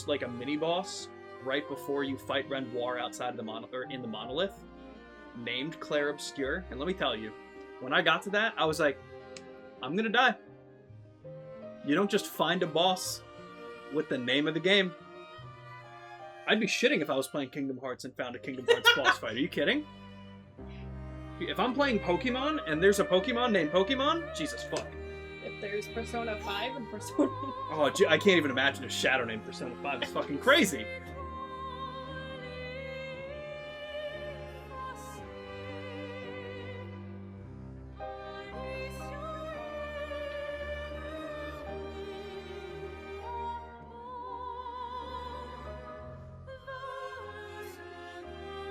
Speaker 1: like a mini boss right before you fight Renoir outside of the in the monolith, named Clair Obscur. And let me tell you, when I got to that, I was like, I'm gonna die. You don't just find a boss with the name of the game. I'd be shitting if I was playing Kingdom Hearts and found a Kingdom Hearts boss fight. Are you kidding? If I'm playing Pokemon and there's a Pokemon named Pokemon, Jesus fuck.
Speaker 2: If there's Persona 5 and Persona...
Speaker 1: Oh, I can't even imagine a shadow named Persona 5. It's fucking crazy.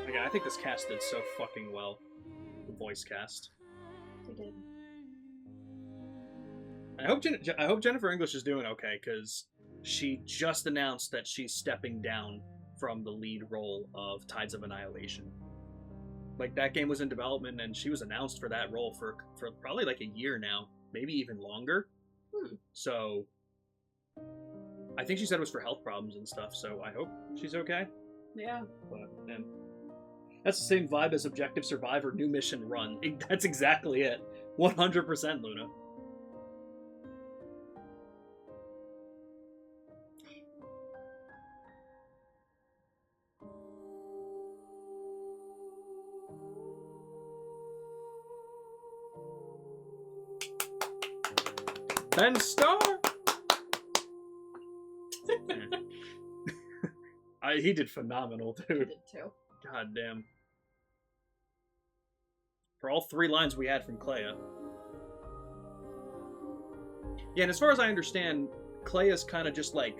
Speaker 1: Again, I think this cast did so fucking well. The voice cast.
Speaker 2: They did.
Speaker 1: I hope Jennifer English is doing okay, because she just announced that she's stepping down from the lead role of Tides of Annihilation. Like, that game was in development, and she was announced for that role for probably like a year now, maybe even longer. So, I think she said it was for health problems and stuff, so I hope she's okay.
Speaker 2: Yeah.
Speaker 1: But, man, that's the same vibe as Objective Survivor New Mission Run. That's exactly it. 100% Luna. Ben Starr! He did phenomenal,
Speaker 2: I
Speaker 1: dude.
Speaker 2: did too.
Speaker 1: God damn. For all 3 lines we had from Clair. Yeah, and as far as I understand, Clair's kind of just like,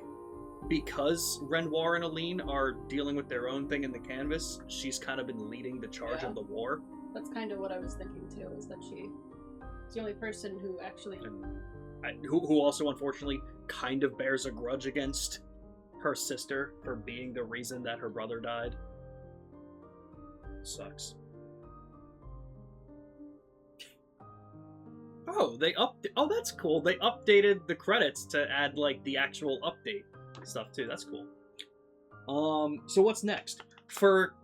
Speaker 1: because Renoir and Aline are dealing with their own thing in the canvas, she's kind of been leading the charge of the war.
Speaker 2: That's kind of what I was thinking too, is that she's the only person who actually...
Speaker 1: Who also, unfortunately, kind of bears a grudge against her sister for being the reason that her brother died. Sucks. Oh, oh, that's cool. They updated the credits to add, like, the actual update stuff, too. That's cool. So what's next? For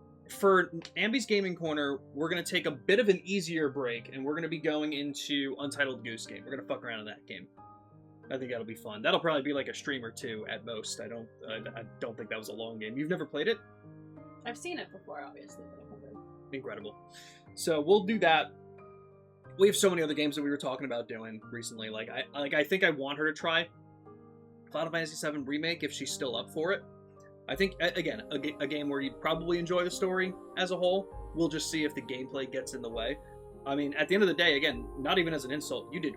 Speaker 1: Ambie's Gaming Corner, we're going to take a bit of an easier break, and we're going to be going into Untitled Goose Game. We're going to fuck around in that game. I think that'll be fun. That'll probably be like a stream or 2 at most. I don't think that was a long game. You've never played it?
Speaker 2: I've seen it before, obviously, but I've never...
Speaker 1: Incredible. So we'll do that. We have so many other games that we were talking about doing recently. I think I want her to try Final Fantasy VII Remake if she's still up for it. I think, again, a game where you'd probably enjoy the story as a whole. We'll just see if the gameplay gets in the way. I mean, at the end of the day, again, not even as an insult, you did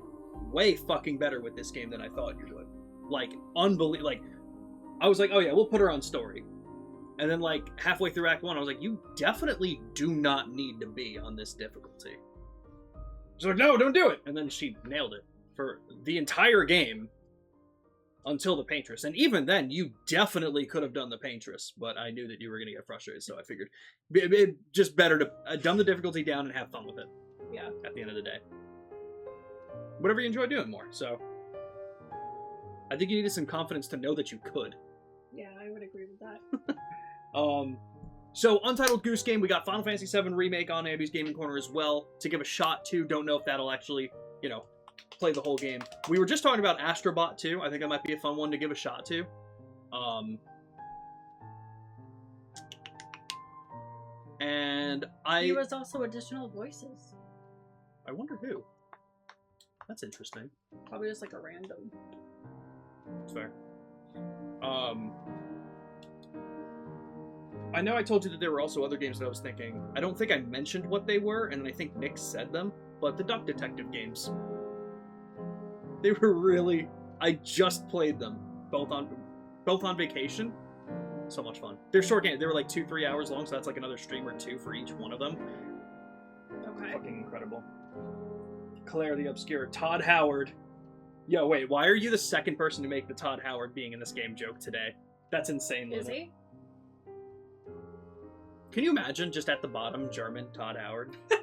Speaker 1: way fucking better with this game than I thought you would. Like, unbelievable. Like, I was like, oh yeah, we'll put her on story. And then, like, halfway through Act 1, I was like, you definitely do not need to be on this difficulty. She's like, no, don't do it! And then she nailed it for the entire game until the Paintress. And even then, you definitely could have done the Paintress, but I knew that you were going to get frustrated, so I figured it just better to dumb the difficulty down and have fun with it.
Speaker 2: Yeah. At
Speaker 1: the end of the day. Whatever you enjoy doing more, so... I think you needed some confidence to know that you could.
Speaker 2: Yeah, I would agree with that.
Speaker 1: So, Untitled Goose Game, we got Final Fantasy VII Remake on Ambie's Gaming Corner as well, to give a shot to. Don't know if that'll actually, play the whole game. We were just talking about Astrobot 2. I think that might be a fun one to give a shot to. And
Speaker 2: There was also additional voices.
Speaker 1: I wonder who. That's interesting.
Speaker 2: Probably just like a random.
Speaker 1: That's fair. I know I told you that there were also other games that I was thinking. I don't think I mentioned what they were, and I think Nick said them, but the Duck Detective games. They were really... I just played them, both on vacation. So much fun. They're short games. They were like 2-3 hours long, so that's like another stream or 2 for each one of them.
Speaker 2: Okay.
Speaker 1: Fucking incredible. Clair the Obscur. Todd Howard. Yo, wait, why are you the second person to make the Todd Howard being in this game joke today? That's insane, Luna.
Speaker 2: Is he?
Speaker 1: Can you imagine just at the bottom, German Todd Howard? I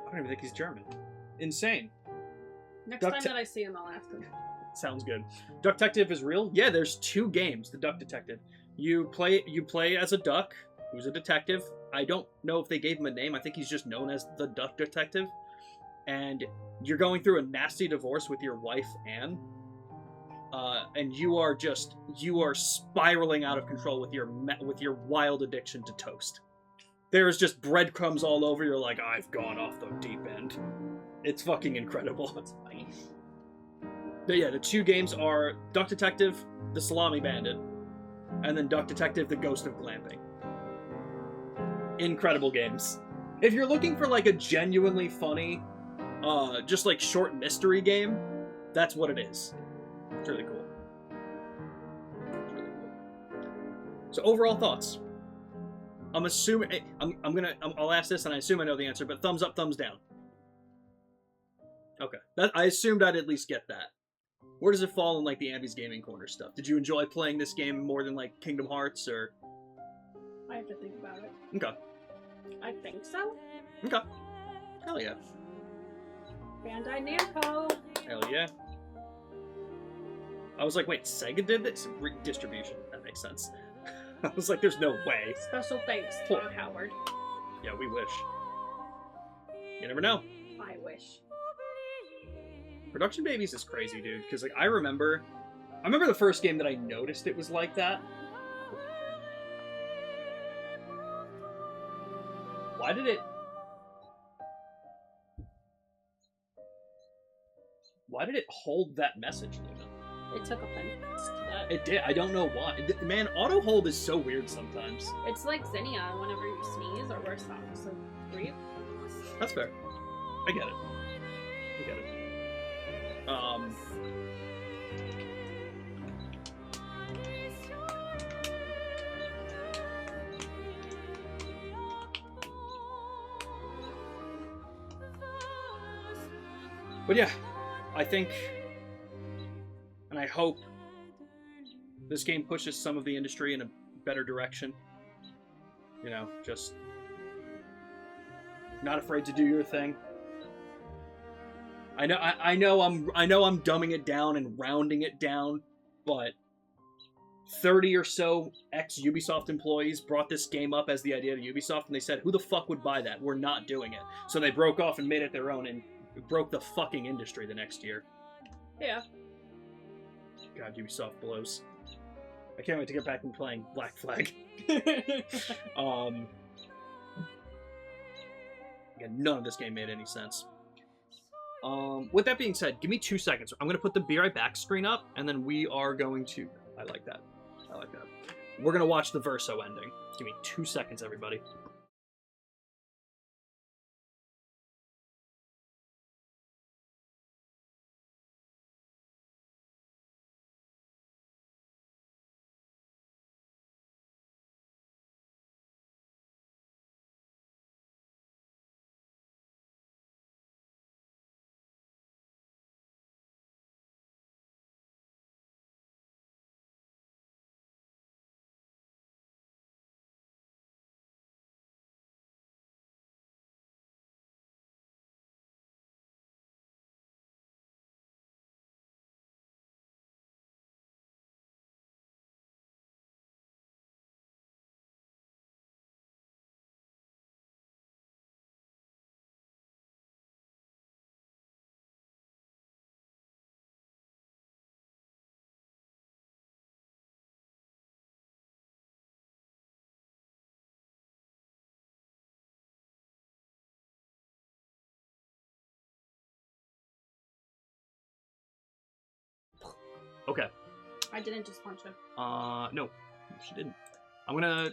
Speaker 1: don't even think he's German. Insane.
Speaker 2: Next time that I see him, I'll ask him.
Speaker 1: Sounds good. Duck Detective is real? Yeah, there's 2 games, the Duck Detective. You play as a duck who's a detective. I don't know if they gave him a name. I think he's just known as the Duck Detective. And you're going through a nasty divorce with your wife, Anne. And you are spiraling out of control with your wild addiction to toast. There's just breadcrumbs all over. You're like, I've gone off the deep end. It's fucking incredible.
Speaker 2: That's funny.
Speaker 1: But yeah, the 2 games are Duck Detective, The Salami Bandit, and then Duck Detective, The Ghost of Glamping. Incredible games. If you're looking for like a genuinely funny, just like short mystery game, that's what it is. It's really cool. It's really cool. So overall thoughts. I'm assuming I'll ask this and I assume I know the answer, but thumbs up, thumbs down. Okay. I assumed I'd at least get that. Where does it fall in, like, the Ambie's Gaming Corner stuff? Did you enjoy playing this game more than, like, Kingdom Hearts, or...?
Speaker 2: I have to think about it.
Speaker 1: Okay.
Speaker 2: I think so.
Speaker 1: Okay. Hell yeah.
Speaker 2: Bandai Namco.
Speaker 1: Hell yeah. I was like, wait, Sega did this? Distribution. That makes sense. I was like, there's no way.
Speaker 2: Special thanks, Todd Howard.
Speaker 1: Yeah, we wish. You never know.
Speaker 2: I wish.
Speaker 1: Production Babies is crazy, dude, because, like, I remember the first game that I noticed it was like that. Why did it hold that message, Luna?
Speaker 2: It took offense to that.
Speaker 1: It did. I don't know why. Man, auto hold is so weird sometimes.
Speaker 2: It's like Zinnia whenever you sneeze or worse off, so breathe.
Speaker 1: That's fair. I get it. But yeah, I think, and I hope, this game pushes some of the industry in a better direction. You know, just not afraid to do your thing. I know I'm dumbing it down and rounding it down, but 30 or so ex-Ubisoft employees brought this game up as the idea to Ubisoft, and they said, who the fuck would buy that? We're not doing it. So they broke off and made it their own, and broke the fucking industry the next year.
Speaker 2: Yeah.
Speaker 1: God, Ubisoft blows. I can't wait to get back and playing Black Flag. Yeah, none of this game made any sense. With that being said, give me 2 seconds. I'm going to put the Be Right Back screen up, and then we are going to... I like that. We're going to watch the Verso ending. Give me 2 seconds, everybody. Okay.
Speaker 2: I didn't just punch him.
Speaker 1: No. She didn't. I'm gonna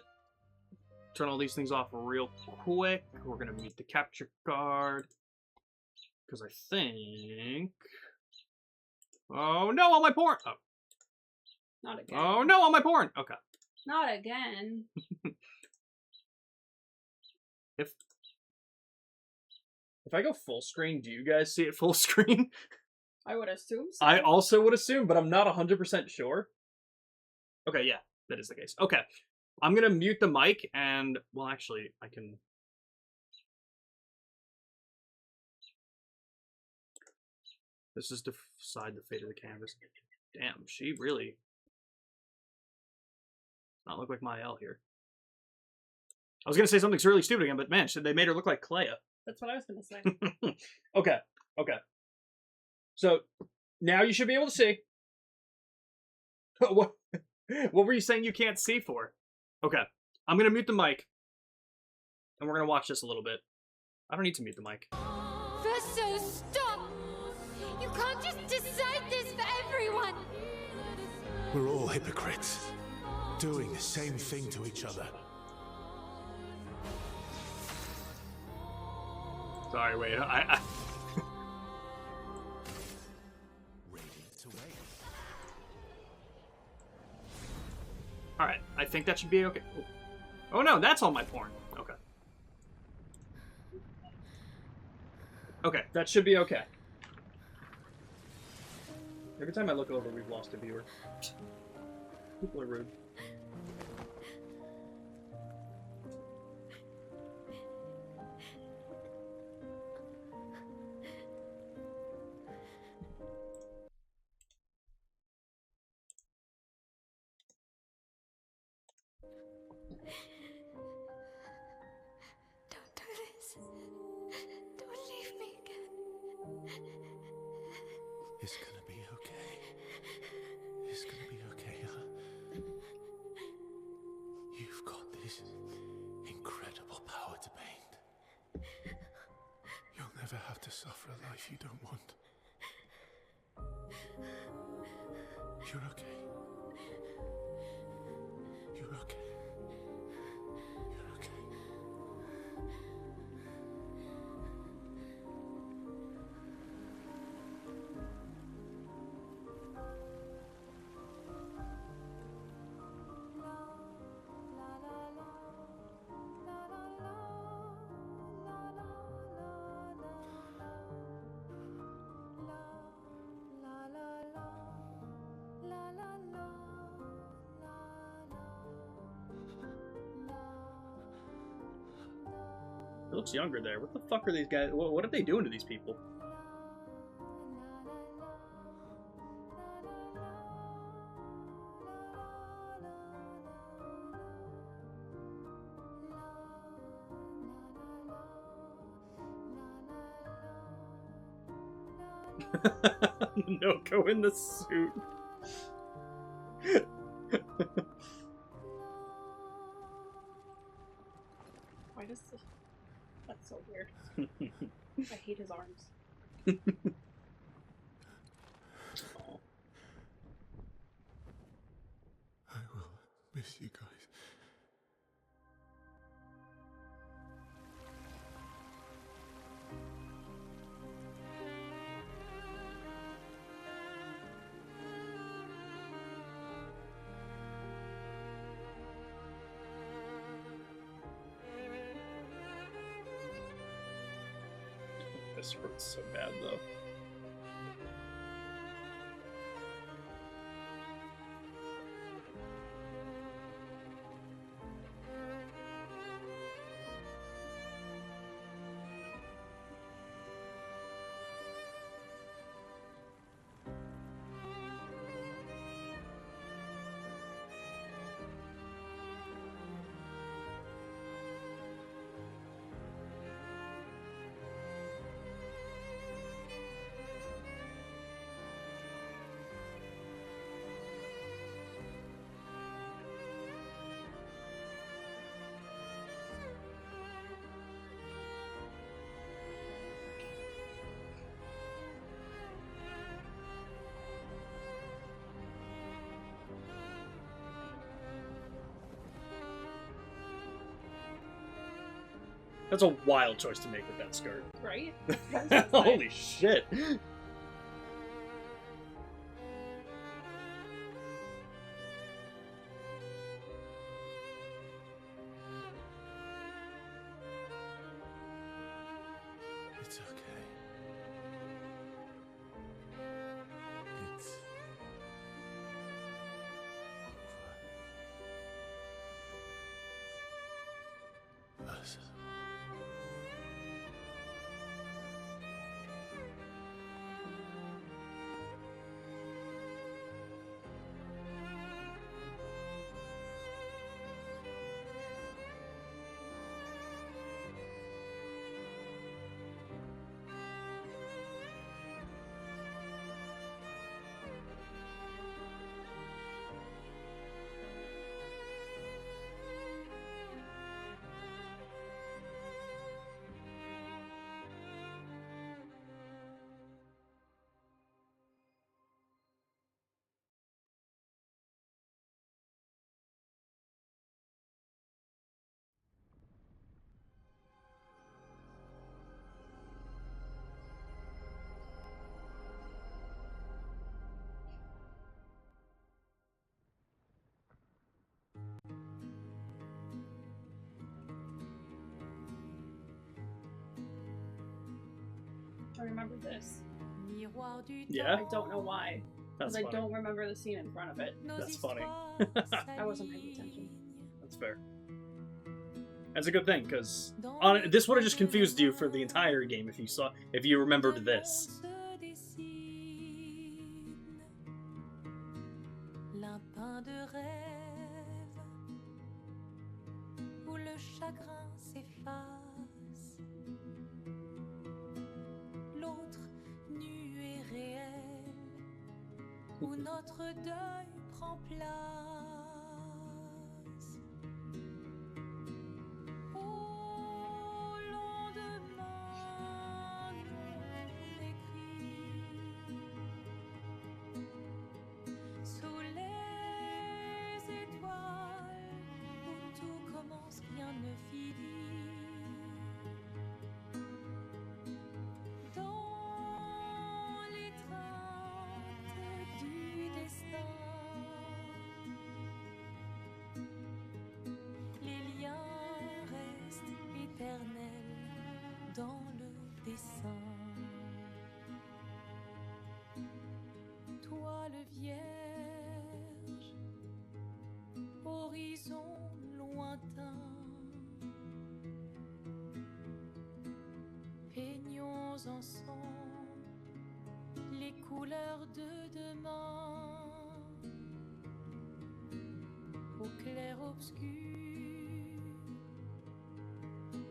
Speaker 1: turn all these things off real quick. We're gonna meet the capture card. Because I think... Oh, no, on my porn! Oh.
Speaker 2: Not again.
Speaker 1: Oh, no, on my porn! Okay.
Speaker 2: Not again.
Speaker 1: If I go full screen, do you guys see it full screen?
Speaker 2: I would assume so.
Speaker 1: I also would assume, but I'm not 100% sure. Okay, yeah, that is the case. Okay, I'm gonna mute the mic and, well, actually, I can... This is to decide the fate of the canvas. Damn, she really... Not look like Mael here. I was gonna say something really stupid again, but man, they made her look like Clea.
Speaker 2: That's what I was gonna say.
Speaker 1: Okay. So, now you should be able to see. What were you saying you can't see for? Okay. I'm gonna mute the mic. And we're gonna watch this a little bit. I don't need to mute the mic.
Speaker 3: Verso, stop! You can't just decide this for everyone!
Speaker 4: We're all hypocrites, doing the same thing to each other.
Speaker 1: Sorry, wait. Alright, I think that should be okay. Oh no, that's all my porn. Okay. Okay, that should be okay. Every time I look over, we've lost a viewer. People are rude.
Speaker 3: Don't do this. Don't leave me again.
Speaker 4: It's gonna be okay. It's gonna be okay, huh? You've got this incredible power to paint. You'll never have to suffer a life you don't want. You're okay. You're okay. You're okay.
Speaker 1: It looks younger there. What the fuck are these guys? What are they doing to these people? No, go in the suit.
Speaker 2: Why does this... That's so weird. I hate his arms.
Speaker 4: I will miss you guys.
Speaker 1: This hurts so bad, though. That's a wild choice to make with that skirt.
Speaker 2: Right?
Speaker 1: Holy shit.
Speaker 4: It's okay. It's over. Us.
Speaker 2: I remember this.
Speaker 1: Yeah?
Speaker 2: I don't know why.
Speaker 1: That's
Speaker 2: Because I
Speaker 1: funny.
Speaker 2: don't remember the scene in front of it.
Speaker 1: That's funny.
Speaker 2: I wasn't paying attention.
Speaker 1: That's fair. That's a good thing, because this would have just confused you for the entire game if you remembered this.
Speaker 7: Lapin de rêve, où le chagrin s'efface, l'autre nu et réel, où notre deuil prend place. Au lendemain non écrit, sous les étoiles, où tout commence, rien ne finit. Dans l'étreinte du destin, les liens restent éternels dans le dessin. Toile vierge, horizon lointain, peignons ensemble les couleurs de demain. Au clair obscur,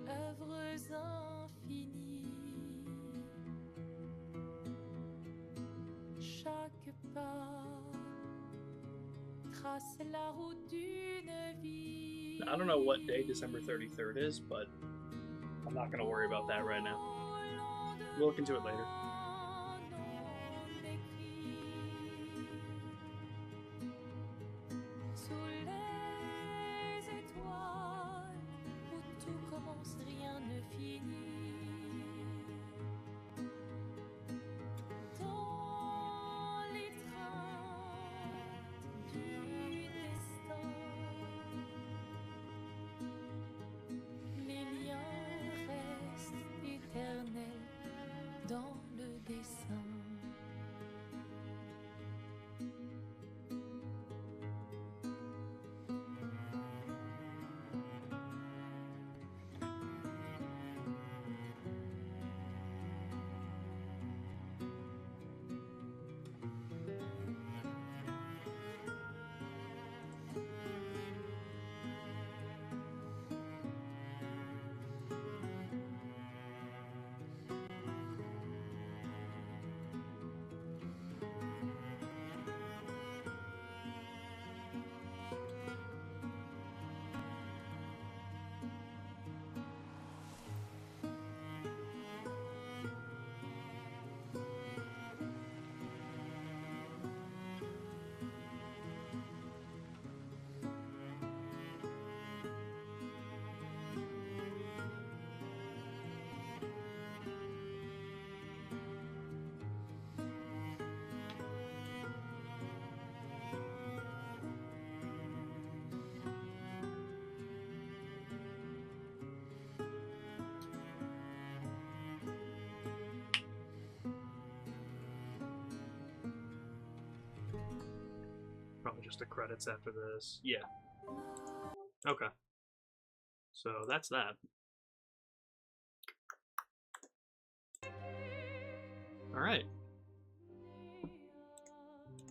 Speaker 7: œuvres infinies, chaque pas trace la route d'une vie.
Speaker 1: I don't know what day December 33rd is, but I'm not going to worry about that right now. We'll look into it later.
Speaker 7: Sous les étoiles, où tout commence, rien ne finit. Dans l'étreinte du destin, les liens restent éternels dans le dessin.
Speaker 1: Probably just the credits after this. Yeah. Okay. So that's that. Alright.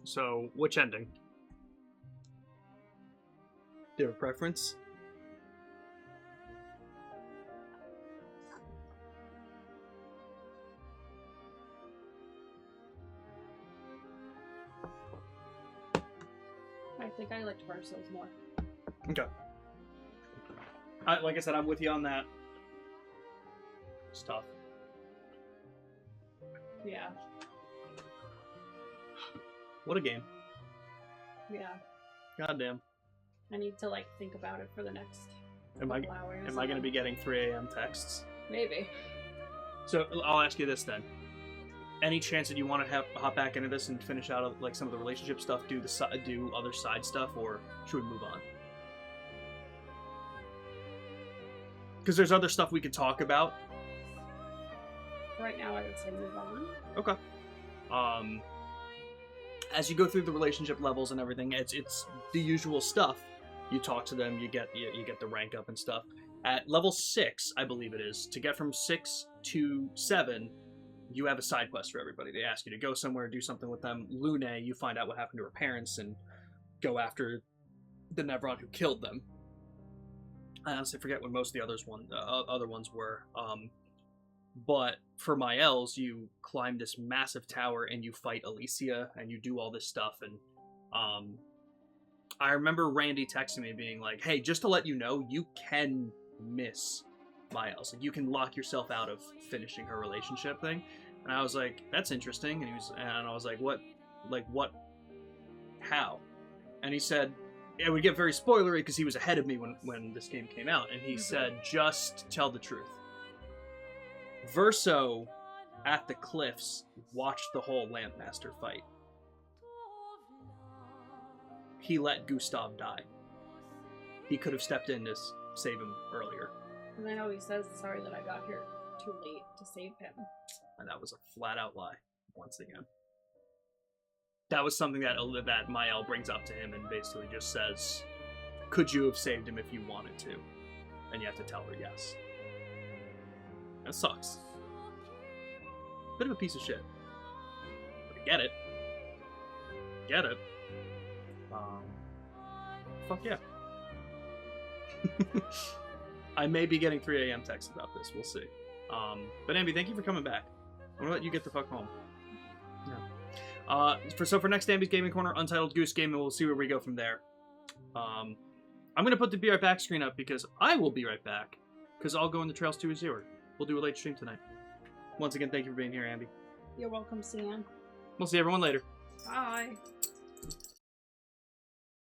Speaker 1: So, which ending? Do you have a preference?
Speaker 2: I think I liked Barcel's more.
Speaker 1: Okay. Like I said, I'm with you on that. It's tough.
Speaker 2: Yeah.
Speaker 1: What a game.
Speaker 2: Yeah.
Speaker 1: Goddamn.
Speaker 2: I need to like think about it for the next
Speaker 1: Am I
Speaker 2: couple hours.
Speaker 1: am I going to be getting 3 a.m. texts?
Speaker 2: Maybe.
Speaker 1: So I'll ask you this then. Any chance that you want to hop back into this and finish out like some of the relationship stuff, do other side stuff, or should we move on? Because there's other stuff we could talk about.
Speaker 2: Right now, I would say move on.
Speaker 1: Okay. as you go through the relationship levels and everything, it's the usual stuff. You talk to them, you get the rank up and stuff. At level 6, I believe it is, to get from 6 to 7, you have a side quest for everybody. They ask you to go somewhere, do something with them. Lune, you find out what happened to her parents and go after the Nevron who killed them. I honestly forget what most of the other ones were. But for Mael's, you climb this massive tower and you fight Alicia and you do all this stuff. And I remember Randy texting me being like, "Hey, just to let you know, you can miss Mael's. Like, you can lock yourself out of finishing her relationship thing." And I was like, "That's interesting." And I was like, "What? Like what? How?" And he said, it would get very spoilery because he was ahead of me when this game came out. And he said, "Just tell the truth." Verso, at the cliffs, watched the whole Lampmaster fight. He let Gustav die. He could have stepped in to save him earlier.
Speaker 2: And I know he says, "Sorry that I got here too late to save him."
Speaker 1: And that was a flat-out lie, once again. That was something that Mael brings up to him and basically just says, "Could you have saved him if you wanted to?" And you have to tell her yes. That sucks. Bit of a piece of shit. But I get it. Get it. Fuck yeah. I may be getting 3 a.m. texts about this. We'll see. But Ambie, thank you for coming back. I'm gonna let you get the fuck home. Yeah. For next Ambie's Gaming Corner, Untitled Goose Game, and we'll see where we go from there. I'm gonna put the Be Right Back screen up because I will be right back. Because I'll go in the Trails to Azure. We'll do a late stream tonight. Once again, thank you for being here, Ambie.
Speaker 2: You're welcome, Sam.
Speaker 1: We'll see everyone later.
Speaker 2: Bye.